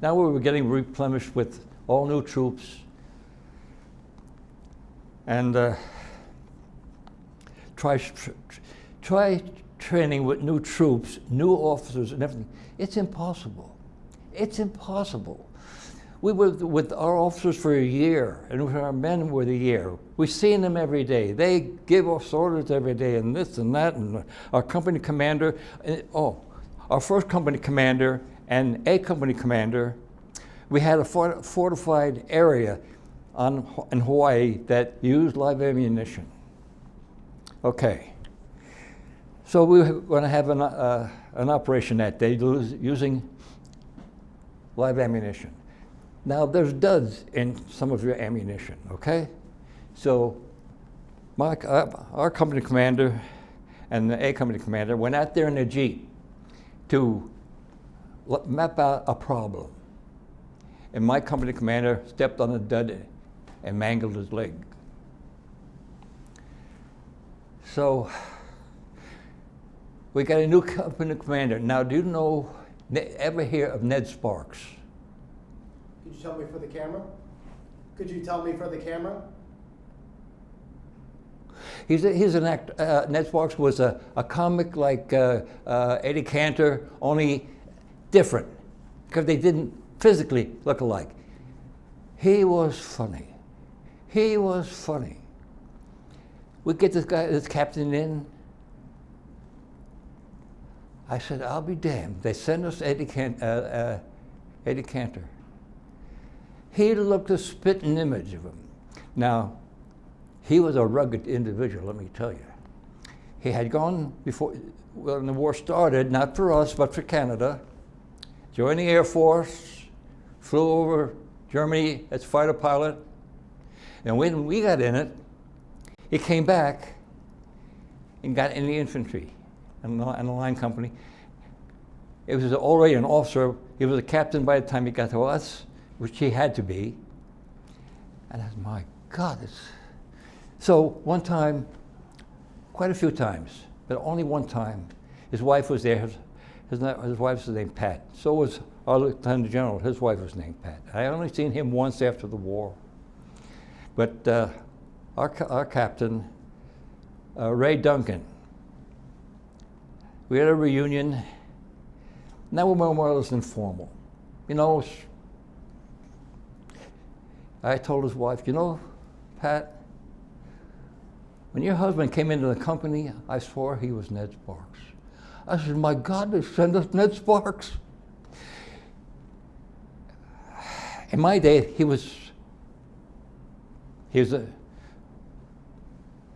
now we were getting replenished with all new troops. And try training with new troops, new officers and everything. It's impossible. It's impossible. We were with our officers for a year, and with our men were a year. We've seen them every day. They give us orders every day, and this and that, and our company commander, our first company commander and a company commander, we had a fortified area in Hawaii that used live ammunition. Okay. So we were going to have an operation that day using live ammunition. Now there's duds in some of your ammunition, okay? So our company commander and the A company commander went out there in a Jeep to map out a problem. And my company commander stepped on a dud and mangled his leg. So we got a new company commander. Now, do you ever hear of Ned Sparks? Could you tell me for the camera? Could you tell me for the camera? He's an actor. Ned Sparks was a comic like Eddie Cantor, only different, because they didn't physically look alike. He was funny. He was funny. We get this captain in. I said, I'll be damned. They send us Eddie Cantor. He looked a spitting image of him. Now, he was a rugged individual, let me tell you. He had gone before, when the war started, not for us, but for Canada, joined the Air Force, flew over Germany as fighter pilot, and when we got in it, he came back and got in the infantry and the line company. It was already an officer. He was a captain by the time he got to us, which he had to be. And I said, my God. So one time, quite a few times, but only one time, his wife was there. His wife was named Pat. So was our Lieutenant General. His wife was named Pat. I only seen him once after the war. But our captain, Ray Duncan, we had a reunion. Now we're more or less informal. I told his wife, you know, Pat, when your husband came into the company, I swore he was Ned Sparks. I said, my God, they send us Ned Sparks. In my day, he was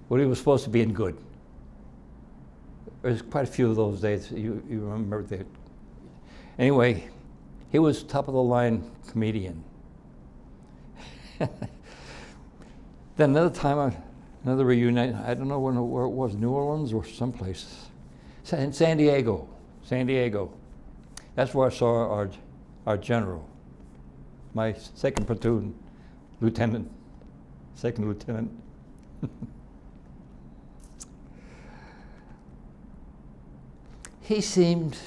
what he was supposed to be in good. There's quite a few of those days, you remember that. Anyway, he was top of the line comedian. Then another time, another reunion, I don't know where it was, New Orleans or someplace. In San Diego. That's where I saw our general, my second platoon lieutenant, second lieutenant. He seemed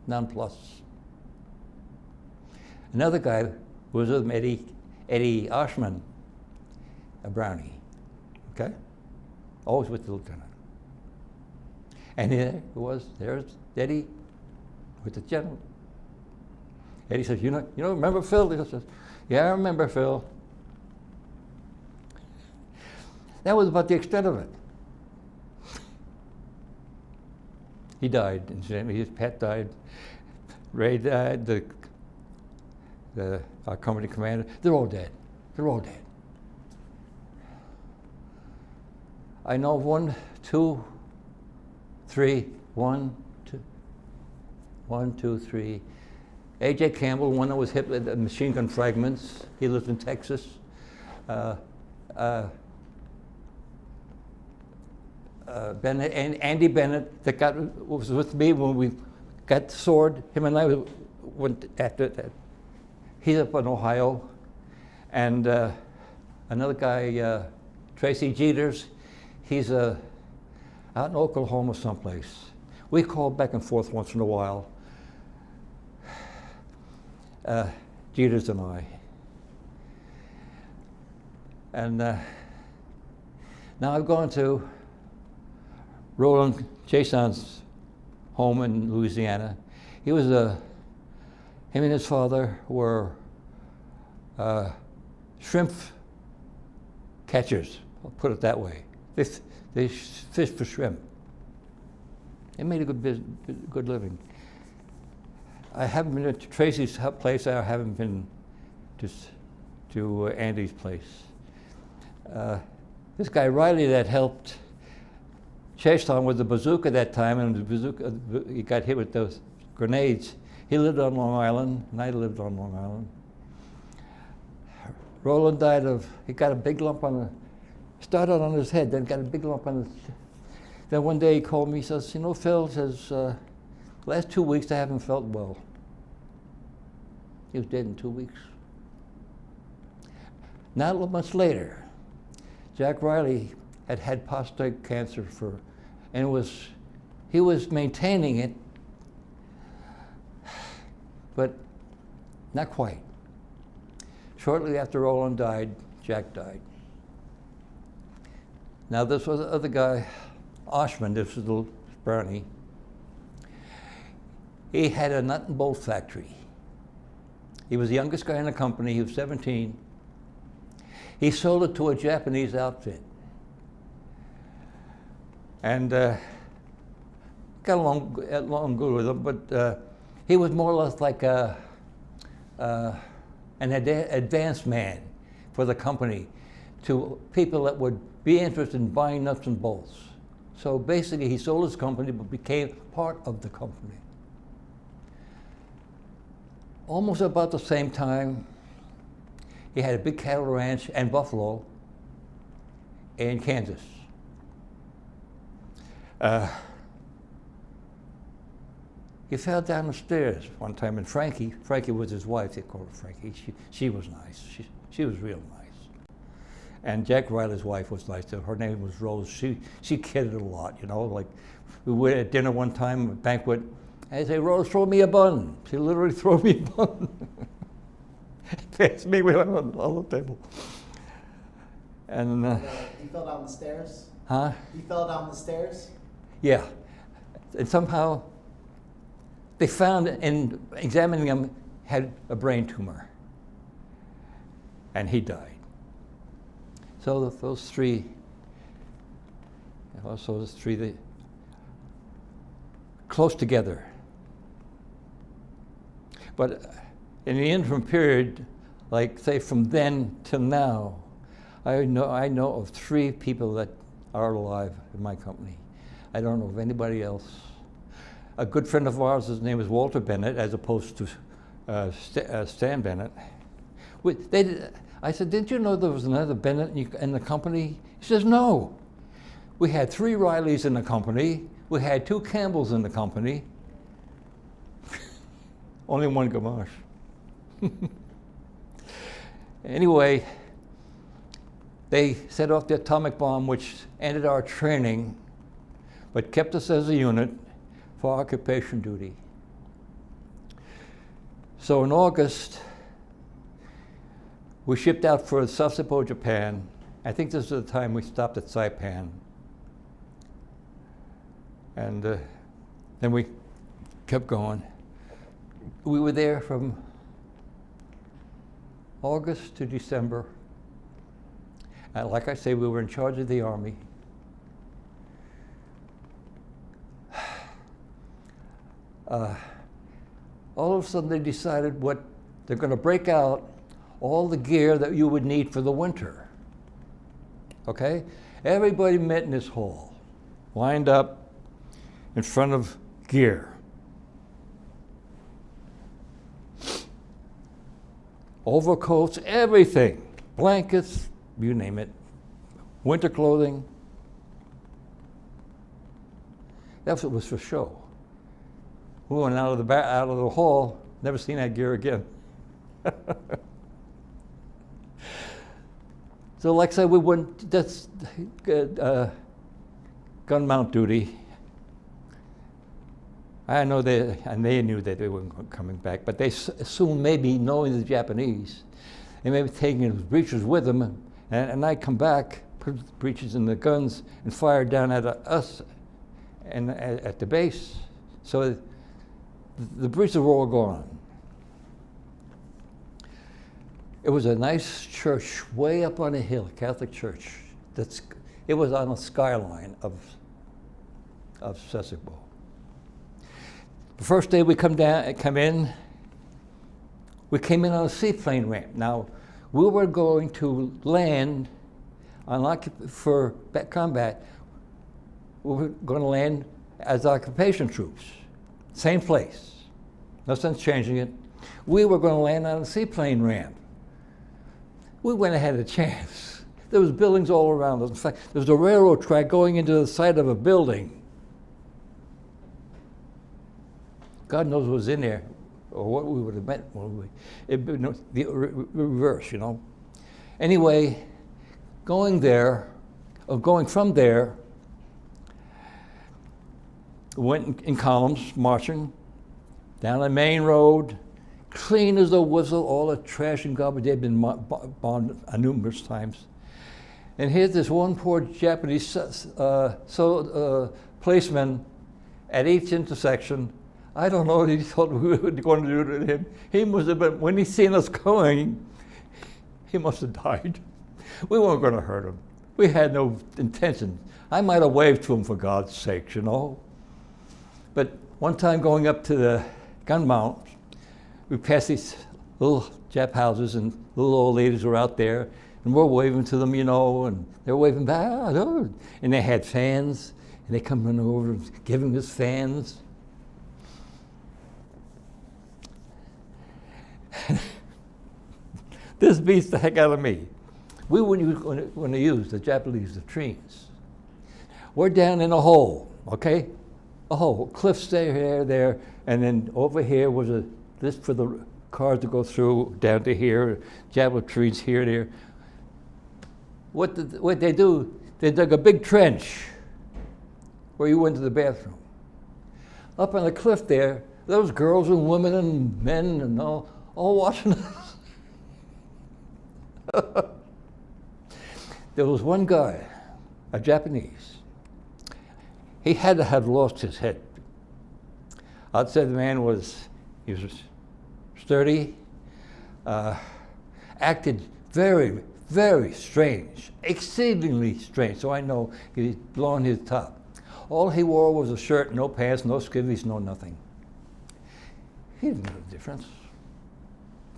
nonplussed. Another guy was with him, Eddie Oshman, a Brownie, okay? Always with the lieutenant. And there's Eddie with the general. Eddie says, you know, remember Phil? He says, yeah, I remember Phil. That was about the extent of it. He died, incidentally. His pet died. Ray died, our company commander. They're all dead. I know 1, 2, 3. A.J. Campbell, one that was hit with machine gun fragments. He lived in Texas. Bennett and Andy Bennett that was with me when we got the sword. Him and I went after that. He's up in Ohio, and another guy, Tracy Jeters, he's out in Oklahoma someplace. We call back and forth once in a while. Jeters and I. And now I've gone to Roland Jason's home in Louisiana. He was him and his father were shrimp catchers, I'll put it that way. They fished for shrimp. They made a good living. I haven't been to Tracy's place. I haven't been to Andy's place. This guy Riley that helped Chase on with the bazooka that time, and the bazooka, he got hit with those grenades. He lived on Long Island, and I lived on Long Island. Roland died he got a big lump started on his head, then got a big lump on his. Then one day he called me, he says, you know, Phil, says, last 2 weeks I haven't felt well. He was dead in 2 weeks. Not much later, Jack Riley had prostate cancer and he was maintaining it, but not quite. Shortly after Roland died, Jack died. Now this was the other guy, Oshman, this was little Bernie. He had a nut and bolt factory. He was the youngest guy in the company, he was 17. He sold it to a Japanese outfit. And got along good with him, but he was more or less like an advanced man for the company to people that would be interested in buying nuts and bolts. So basically he sold his company but became part of the company. Almost about the same time, he had a big cattle ranch and buffalo in Kansas. He fell down the stairs one time, and Frankie was his wife, they called her Frankie. She was nice, she was real nice. And Jack Riley's wife was nice too. Her name was Rose. She kidded a lot, you know, like we were at dinner one time, a banquet, and I say, Rose, throw me a bun. She literally threw me a bun. Passed me, we went on the table. And he fell down the stairs? Huh? He fell down the stairs? Yeah. And somehow they found, in examining him, had a brain tumor. and he died. So those three, they close together. But in the interim period, like say from then till now, I know of 3 people that are alive in my company. I don't know of anybody else. A good friend of ours, his name is Walter Bennett, as opposed to Stan Bennett. I said, didn't you know there was another Bennett in the company? He says, no. We had 3 Rileys in the company. We had 2 Campbells in the company. Only 1 Gamache. Anyway, they set off the atomic bomb, which ended our training, but kept us as a unit for occupation duty. So in August, we shipped out for Sasebo, Japan. I think this is the time we stopped at Saipan. And then we kept going. We were there from August to December. And like I say, we were in charge of the Army. All of a sudden they decided they're going to break out all the gear that you would need for the winter. Okay? Everybody met in this hall, lined up in front of gear. Overcoats, everything, blankets, you name it, winter clothing. That's what was for show. We went out of the hall, never seen that gear again. So like I said, we went, that's gun mount duty. I know and they knew that they weren't coming back, but they assumed maybe, knowing the Japanese, they may be taking his breechers with them, and I'd come back, put the breechers in the guns, and fire down at us and at the base. So the breechers were all gone. It was a nice church way up on a hill, Catholic church. It was on the skyline of Sasebo. The first day we come in, we came in on a seaplane ramp. Now, we were going to land for combat. We were going to land as occupation troops. Same place. No sense changing it. We were going to land on a seaplane ramp. We went ahead of a chance. There was buildings all around us. In fact, there was a railroad track going into the side of a building. God knows what was in there, or what we would have meant. The reverse, you know. Anyway, going from there, went in columns, marching down the main road, clean as a whistle, all the trash and garbage. They'd been bombed numerous times. And here's this one poor Japanese policeman at each intersection. I don't know what he thought we were going to do to him. He must have been, when he seen us coming, he must have died. We weren't going to hurt him. We had no intention. I might have waved to him for God's sake, you know. But one time going up to the gun mount, we passed these little Jap houses, and little old ladies were out there, and we're waving to them, you know, and they're waving back, and they had fans, and they come running over and giving us fans. This beats the heck out of me. We wouldn't use the Japanese latrines. We're down in a hole, okay? A hole, cliffs there, and then over here was this for the cars to go through, down to here, Japanese latrines here, there. What they do, they dug a big trench where you went to the bathroom. Up on the cliff there was girls and women and men and all watching us. There was one guy, a Japanese. He had to have lost his head. I'd say the man he was sturdy, acted Very, very strange, exceedingly strange. So I know he's blowing his top. All he wore was a shirt, no pants, no skivvies, no nothing. He didn't know the difference.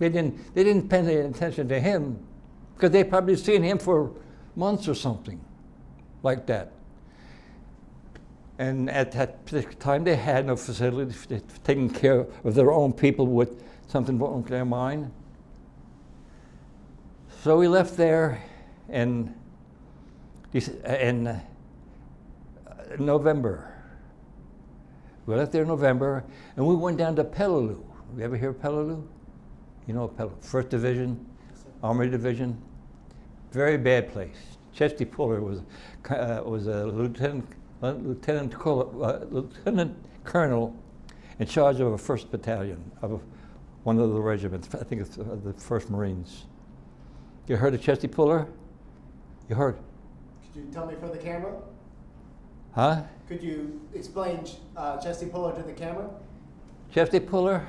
They didn't pay any attention to him because they probably seen him for months or something like that. And at that particular time, they had no facilities for taking care of their own people with something wrong with their mind. So we left there in November. We left there in November, and we went down to Peleliu. You ever hear of Peleliu? You know Peleliu, 1st Division, Army Division. Very bad place. Chesty Puller was a lieutenant colonel in charge of a 1st Battalion of one of the regiments. I think it's the 1st Marines. You heard of Chesty Puller? You heard? Could you tell me for the camera? Huh? Could you explain Chesty Puller to the camera? Chesty Puller?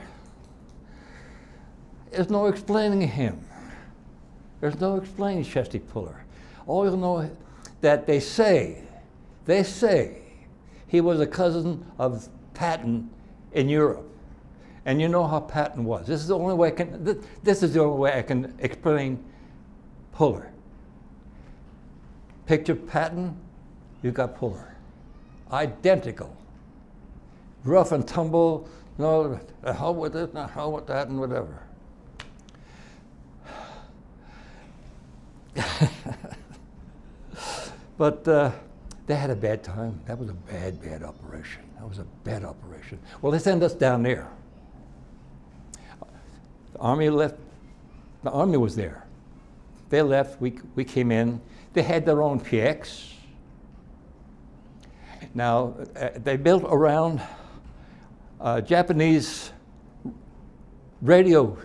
There's no explaining him. There's no explaining Chesty Puller. All you'll know that they say he was a cousin of Patton in Europe. And you know how Patton was. This is the only way I can explain Puller. Picture Patton, you got Puller. Identical. Rough and tumble, no, the hell with this, the hell with that, and whatever. But they had a bad time. That was a bad, bad operation. That was a bad operation. Well, they sent us down there. The Army left. The Army was there. They left. We came in. They had their own PX. Now, they built around Japanese radio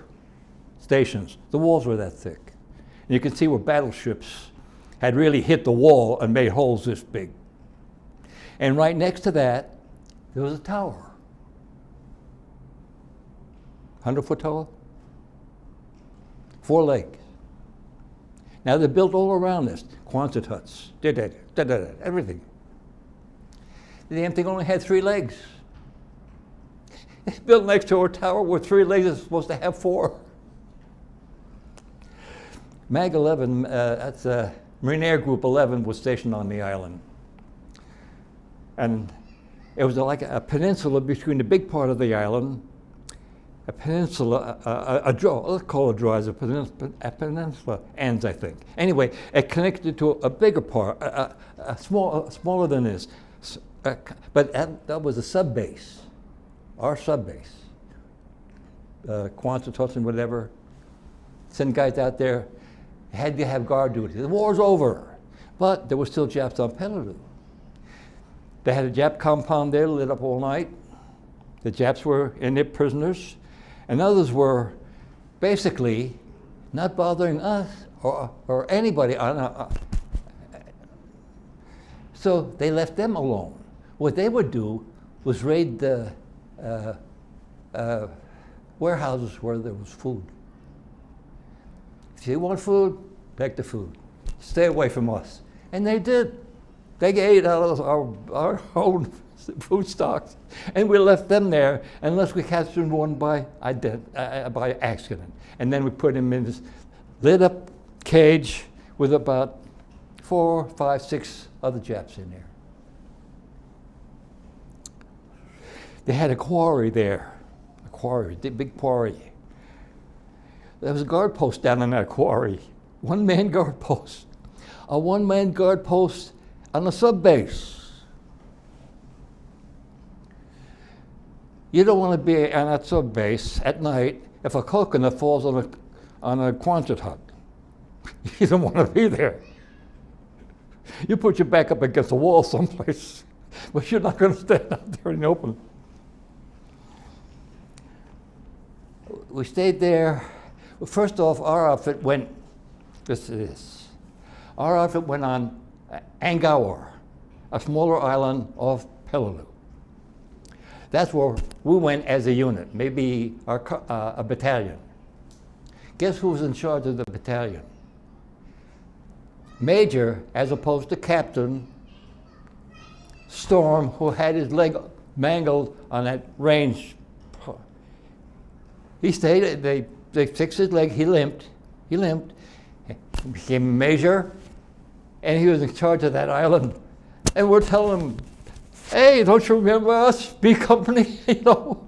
stations. The walls were that thick. And you can see where battleships had really hit the wall and made holes this big. And right next to that, there was a tower. 100-foot tower, 4 legs. Now they're built all around this, Quonset huts, everything. The damn thing only had 3 legs. It's built next to a tower with 3 legs, it's supposed to have 4. Mag 11, that's Marine Air Group 11 was stationed on the island. And it was like a peninsula between the big part of the island, a peninsula, a draw, let's call it a draw, as a peninsula ends, I think. Anyway, it connected to a bigger part, smaller than this. But that was a sub-base, our sub-base. Quonset huts and whatever. Send guys out there, had to have guard duty. The war's over, but there were still Japs on Peleliu. They had a Jap compound there lit up all night. The Japs were in there prisoners, and others were basically not bothering us or anybody. So they left them alone. What they would do was raid the warehouses where there was food. If you want food, take the food. Stay away from us. And they did. They ate out of our own food stocks. And we left them there unless we captured one by accident. And then we put him in this lit up cage with about 4, 5, 6 other Japs in there. They had a quarry there, a big quarry. There was a guard post down in that quarry, 1-man guard post. A 1-man guard post on a sub-base. You don't want to be on that sub-base at night if a coconut falls on a Quonset hut. You don't want to be there. You put your back up against the wall someplace, but you're not going to stand out there in the open. We stayed there. Well, first off, our outfit went, Our outfit went on Angkor, a smaller island off Peleliu. That's where we went as a unit, maybe a battalion. Guess who was in charge of the battalion? Major, as opposed to Captain Storm, who had his leg mangled on that range. He stayed, they fixed his leg, he limped, he became a major, and he was in charge of that island. And we're telling him, hey, don't you remember us, B Company, you know?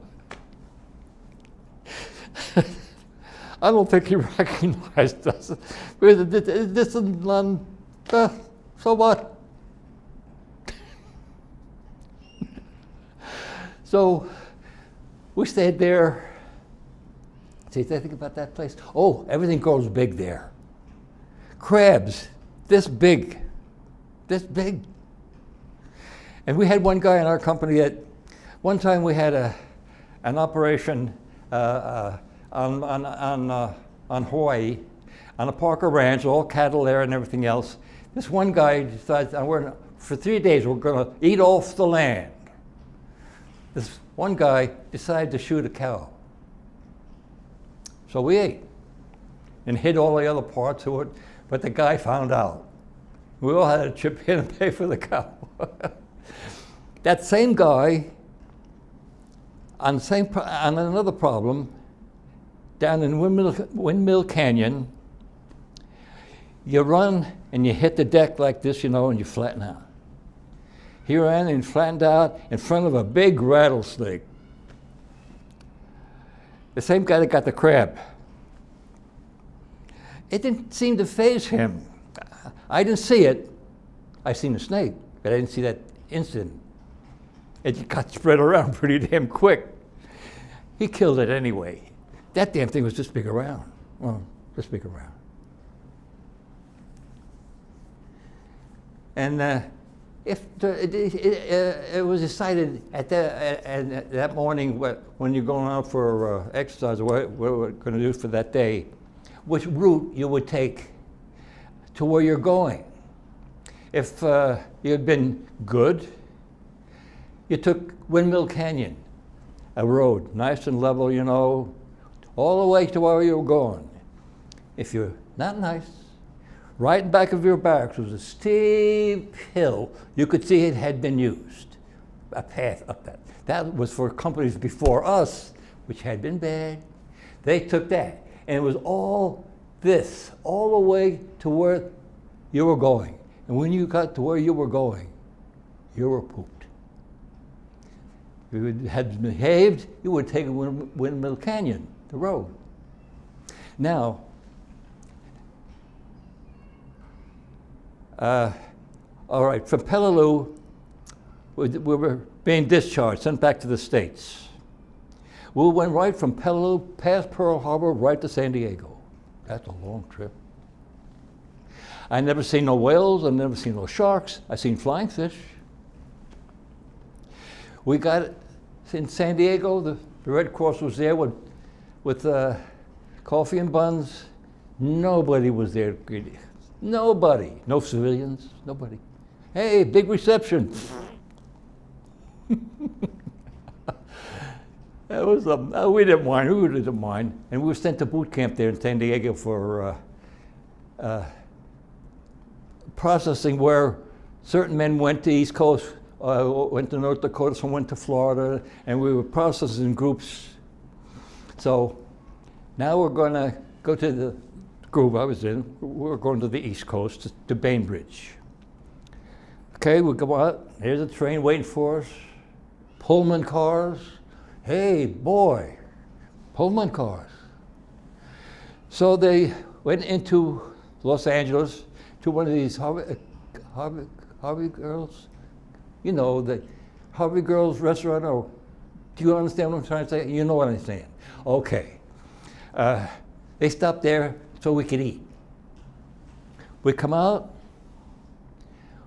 I don't think he recognized us. This is none, so what? So we stayed there. See, think about that place. Oh, everything grows big there. Crabs, this big. And we had one guy in our company that one time we had an operation on Hawaii, on a Parker Ranch, all cattle there and everything else. This one guy decides, for 3 days, we're going to eat off the land. This one guy decided to shoot a cow. So we ate and hid all the other parts of it, but the guy found out. We all had to chip in and pay for the cow. That same guy, on another problem, down in Windmill Canyon, you run and you hit the deck like this, you know, and you flatten out. He ran and flattened out in front of a big rattlesnake. The same guy that got the crab. It didn't seem to faze him. I didn't see it. I seen the snake, but I didn't see that incident. It got spread around pretty damn quick. He killed it anyway. That damn thing was this big around. Well, this big around. And it was decided at that morning when you're going out for exercise, what we're going to do for that day, which route you would take to where you're going. If you had been good, you took Windmill Canyon, a road, nice and level, you know, all the way to where you were going. If you're not nice, right in back of your barracks was a steep hill. You could see it had been used, a path up that. That was for companies before us, which had been bad. They took that, and it was all this, all the way to where you were going. And when you got to where you were going, you were pooped. If you had behaved, you would take Windmill Canyon, the road. Now, all right, from Peleliu, we were being discharged, sent back to the States. We went right from Peleliu, past Pearl Harbor, right to San Diego. That's a long trip. I never seen no whales, I never seen no sharks, I seen flying fish. We got it in San Diego, the Red Cross was there with coffee and buns. Nobody was there. Nobody, no civilians, nobody. Hey, big reception. That was we didn't mind. Who didn't mind? And we were sent to boot camp there in San Diego for processing, where certain men went to East Coast, went to North Dakota, some went to Florida, and we were processed in groups. So now we're going to go to the group I was in. We're going to the East Coast, to Bainbridge. Okay, we go out. Here's a train waiting for us. Pullman cars. Hey, boy, Pullman cars. So they went into Los Angeles to one of these Harvey Girls. You know, the Harvey Girls restaurant, or do you understand what I'm trying to say? You know what I'm saying. Okay. They stopped there so we could eat. We come out,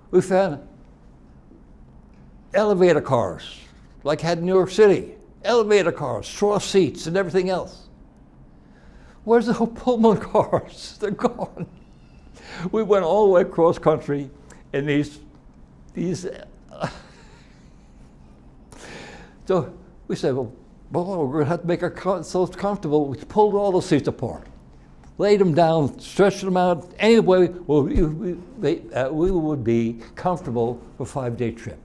we found elevator cars, like had in New York City. Elevator cars, straw seats, and everything else. Where's the whole Pullman cars? They're gone. We went all the way across country in these. So we said, well, we're going to have to make ourselves comfortable. We pulled all the seats apart. laid them down, stretched them out. Anyway, we would be comfortable for a 5-day trip.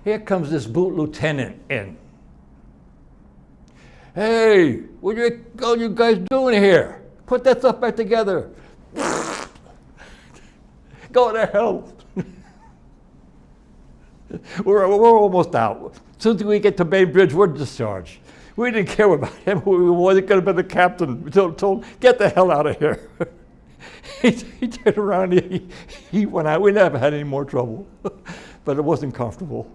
Here comes this boot lieutenant in. Hey, what are you guys doing here? Put that stuff back together. Go to hell. We're almost out. As soon as we get to Bay Bridge, we're discharged. We didn't care about him. We wasn't going to be the captain. We told, get the hell out of here. He turned around, he went out. We never had any more trouble, but it wasn't comfortable.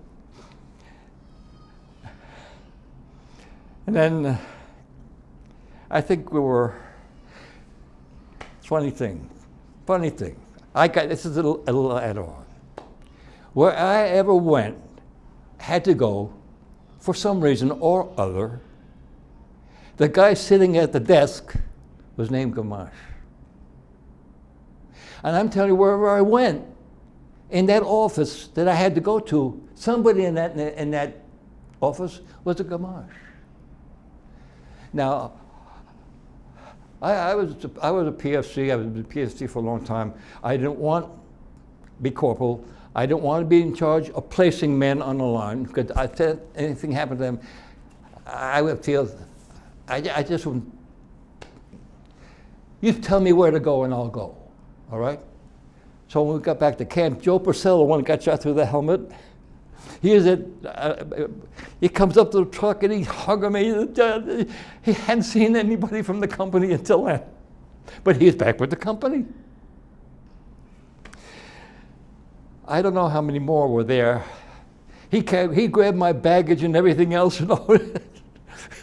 And then I think we were, funny thing. This is a little add-on. Where I ever went, had to go, for some reason or other, the guy sitting at the desk was named Gamache. And I'm telling you, wherever I went, in that office that I had to go to, somebody in that office was a Gamache. Now, I was a PFC. I was a PFC for a long time. I didn't want to be corporal. I didn't want to be in charge of placing men on the line, because if anything happened to them, I would feel, I just wouldn't. You tell me where to go and I'll go, all right? So when we got back to camp, Joe Purcell, the one that got shot through the helmet, he comes up to the truck and he's hugging me. He hadn't seen anybody from the company until then, but he's back with the company. I don't know how many more were there. He grabbed my baggage and everything else, you know.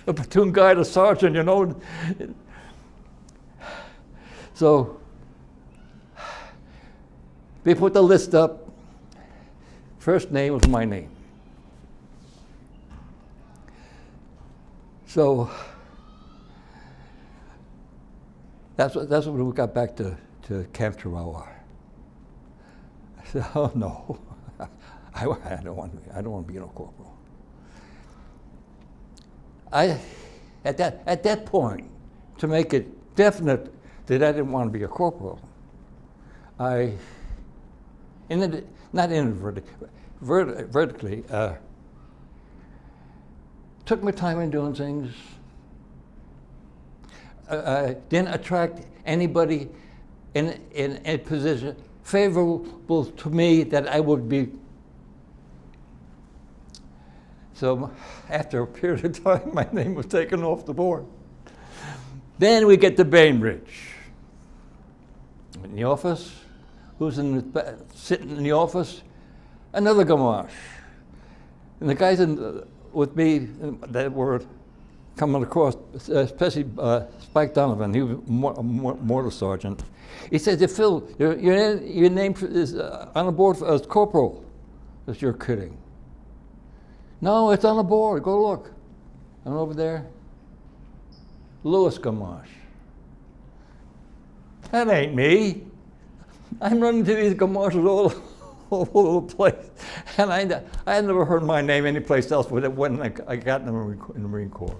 A platoon guide, a sergeant, you know. So they put the list up. First name was my name. So that's when we got back to Camp Chihuahua. I said, oh no, I don't want to be a corporal. At that point, to make it definite that I didn't want to be a corporal, vertically, took my time in doing things. Didn't attract anybody in a position favorable to me that I would be. So after a period of time, my name was taken off the board. Then we get to Bainbridge. In the office, who's sitting in the office? Another Gamache. And the guys with me that were coming across, especially Spike Donovan, he was a mortar sergeant. He said, Phil, your name is on the board as corporal. I said, you're kidding. No, it's on the board. Go look. And over there, Louis Gamache. That ain't me. I'm running to these Gamaches all over the place. And I had never heard my name anyplace else when I got in the Marine Corps.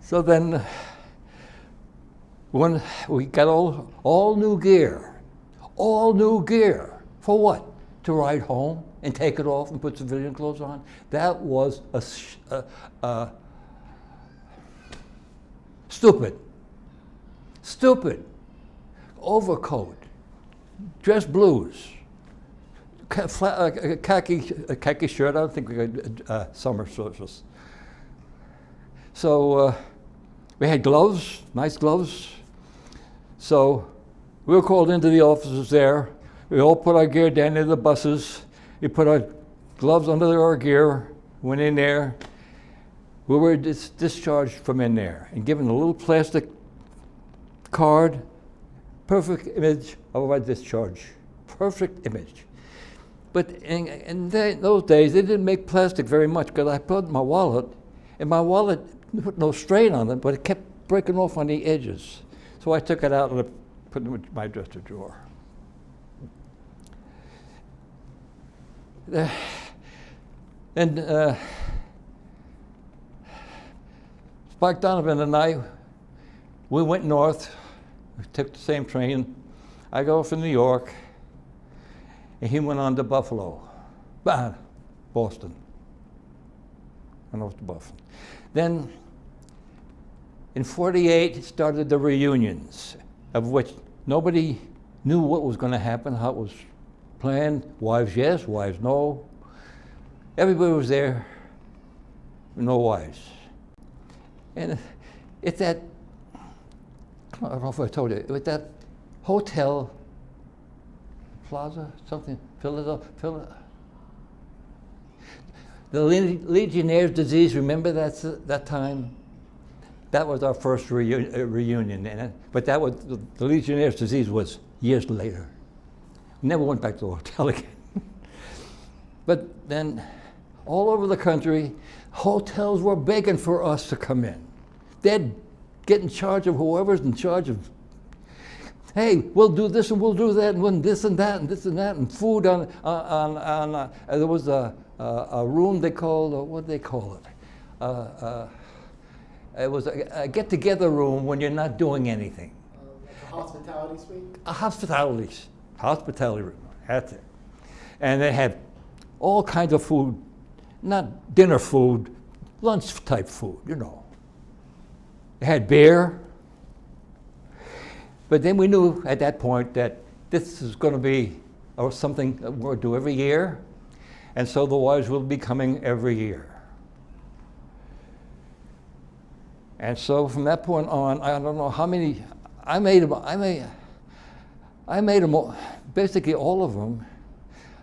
So then, when we got all new gear, for what? To ride home and take it off and put civilian clothes on? That was stupid. Overcoat, dress blues, khaki shirt. I don't think we got summer shorts. So we had gloves, nice gloves. So we were called into the offices there. We all put our gear down near the buses. We put our gloves under our gear, went in there. We were discharged from in there and given a little plastic card, perfect image of our discharge, perfect image. But in those days, they didn't make plastic very much because I put my wallet, and my wallet put no strain on it, but it kept breaking off on the edges. So I took it out and put it in my dresser drawer. And Spike Donovan and I, we went north. We took the same train. I go from New York, and he went on to Buffalo, Boston. I know it's Boston. Then, in '48, started the reunions, of which nobody knew what was going to happen, how it was planned. Wives yes, wives no. Everybody was there, no wives. And it's that, I don't know if I told you, with that hotel, Plaza, something, Philadelphia. The Legionnaire's disease, remember that time? That was our first reunion. But that was, the Legionnaire's disease was years later. Never went back to the hotel again. But then, all over the country, hotels were begging for us to come in. They'd get in charge of whoever's in charge of, hey, we'll do this and we'll do that, and this and that and this and that, and food on there was a room they called, what did they call it? It was a get-together room when you're not doing anything. Like a hospitality suite? A hospitality room, that's it. And they had all kinds of food, not dinner food, lunch-type food, you know. They had beer. But then we knew at that point that this is going to be something that we'll do every year, and so the wives will be coming every year. And so from that point on, I don't know how many, I made them all, basically all of them.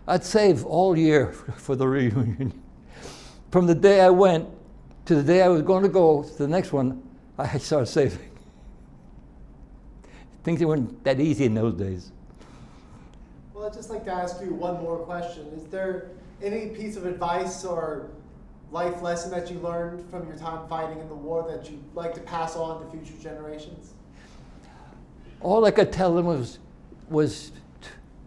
I'd save all year for the reunion. From the day I went to the day I was going to go to the next one, I started saving. Things weren't that easy in those days. Well, I'd just like to ask you one more question. Is there any piece of advice or life lesson that you learned from your time fighting in the war that you'd like to pass on to future generations? All I could tell them was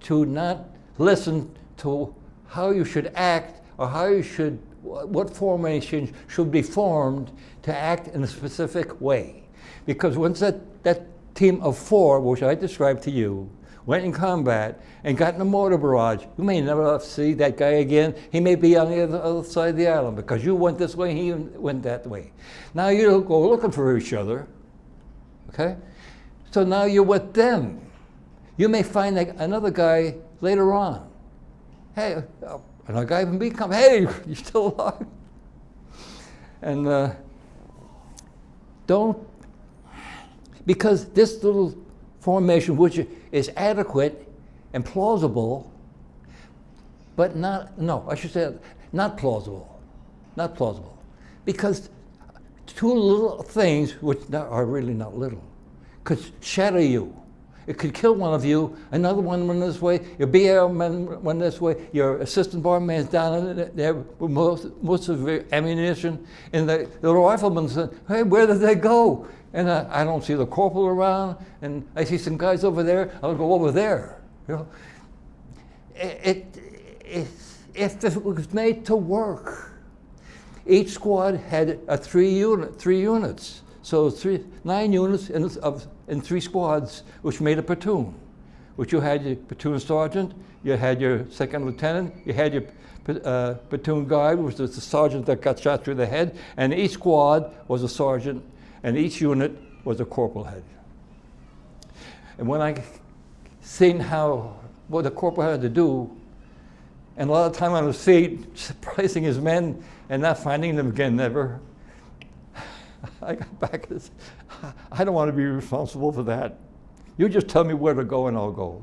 to not listen to how you should act or how you should, what formation should be formed to act in a specific way. Because once that team of 4, which I described to you, went in combat and got in a mortar barrage, you may never see that guy again. He may be on the other side of the island because you went this way, he went that way. Now you don't go looking for each other, okay? So now you're with them. You may find another guy later on. Hey, another guy from B comes, hey, you're still alive. And don't, because this little formation, which is adequate and plausible, but not, no, I should say not plausible, not plausible. Because 2 little things, which are really not little, could shatter you. It could kill one of you, another one went this way, your BR man went this way, your assistant barman's down there with most of your ammunition, and the rifleman said, hey, where did they go? And I don't see the corporal around, and I see some guys over there, I'll go over there. You know? If it was made to work, each squad had 3 units. So 9 units in 3 squads, which made a platoon. Which you had your platoon sergeant, you had your second lieutenant, you had your platoon guide, which was the sergeant that got shot through the head, and each squad was a sergeant, and each unit was a corporal head. And when I seen what the corporal had to do, and a lot of time on his feet, surprising his men and not finding them again never, I got back and said, I don't want to be responsible for that. You just tell me where to go and I'll go.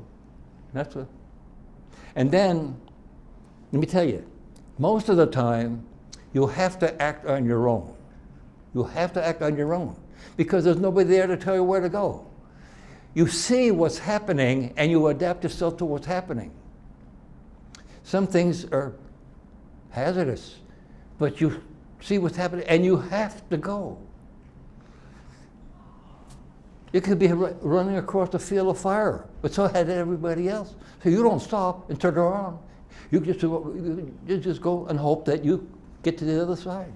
That's it. And then, let me tell you, most of the time, you have to act on your own. You have to act on your own because there's nobody there to tell you where to go. You see what's happening and you adapt yourself to what's happening. Some things are hazardous, but you see what's happening and you have to go. You could be running across the field of fire, but so had everybody else. So you don't stop and turn around. You just go and hope that you get to the other side.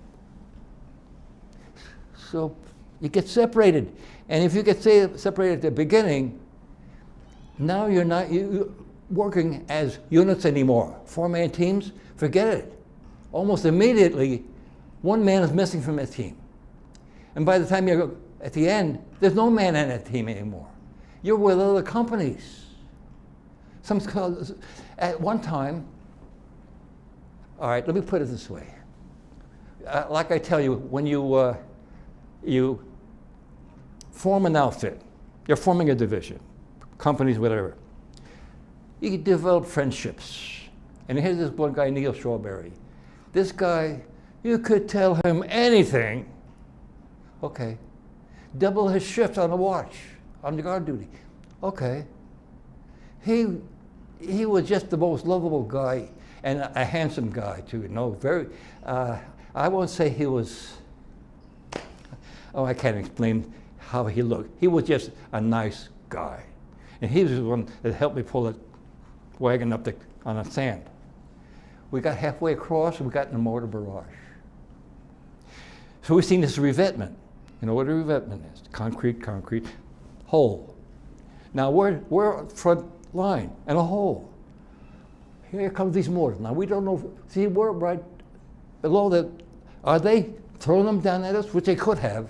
So you get separated. And if you get separated at the beginning, now you're not working as units anymore. 4-man teams, forget it. Almost immediately, one man is missing from a team. And by the time you're at the end, there's no man in that team anymore. You're with other companies. At one time, all right, let me put it this way. Like I tell you, when you form an outfit, you're forming a division, companies, whatever. You develop friendships. And here's this one guy, Neil Strawberry. This guy, you could tell him anything. Okay. Double his shift on the watch, on the guard duty. Okay. He was just the most lovable guy and a handsome guy too. Very. I won't say he was. Oh, I can't explain how he looked. He was just a nice guy, and he was the one that helped me pull the wagon up on the sand. We got halfway across, and we got in the mortar barrage. So we've seen this revetment. You know what a revetment is? Concrete, hole. Now we're front line and a hole. Here comes these mortars. Now we don't know, see, we're right below that. Are they throwing them down at us, which they could have,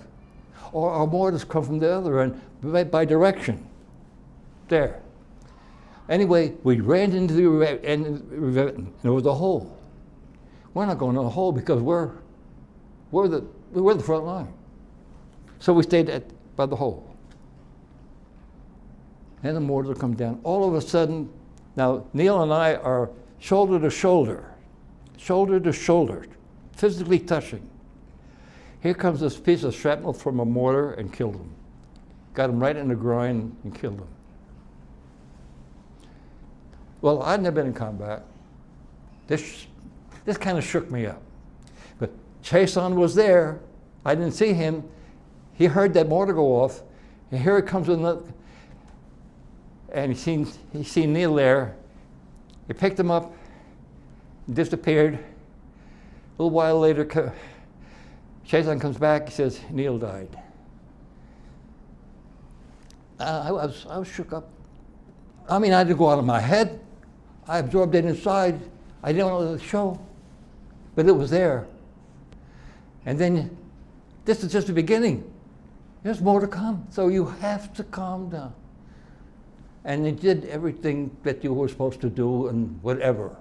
or our mortars come from the other end by direction? There. Anyway, we ran into the revetment, and there was a hole. We're not going in a hole because we're the front line. So we stayed by the hole. And the mortar comes down. All of a sudden, now Neil and I are shoulder to shoulder, physically touching. Here comes this piece of shrapnel from a mortar and killed him. Got him right in the groin and killed him. Well, I'd never been in combat. This kind of shook me up. But Chason was there. I didn't see him. He heard that mortar go off, and here it comes with another. And he seen Neil there. He picked him up, disappeared. A little while later, Chason comes back. He says, Neil died. I was shook up. I mean, I didn't go out of my head. I absorbed it inside. I didn't know the show, but it was there. And then, this is just the beginning. There's more to come, so you have to calm down. And you did everything that you were supposed to do and whatever.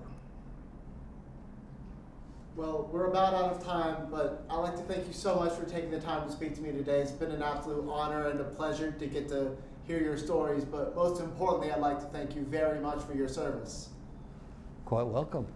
Well, we're about out of time, but I'd like to thank you so much for taking the time to speak to me today. It's been an absolute honor and a pleasure to get to hear your stories, but most importantly, I'd like to thank you very much for your service. Quite welcome.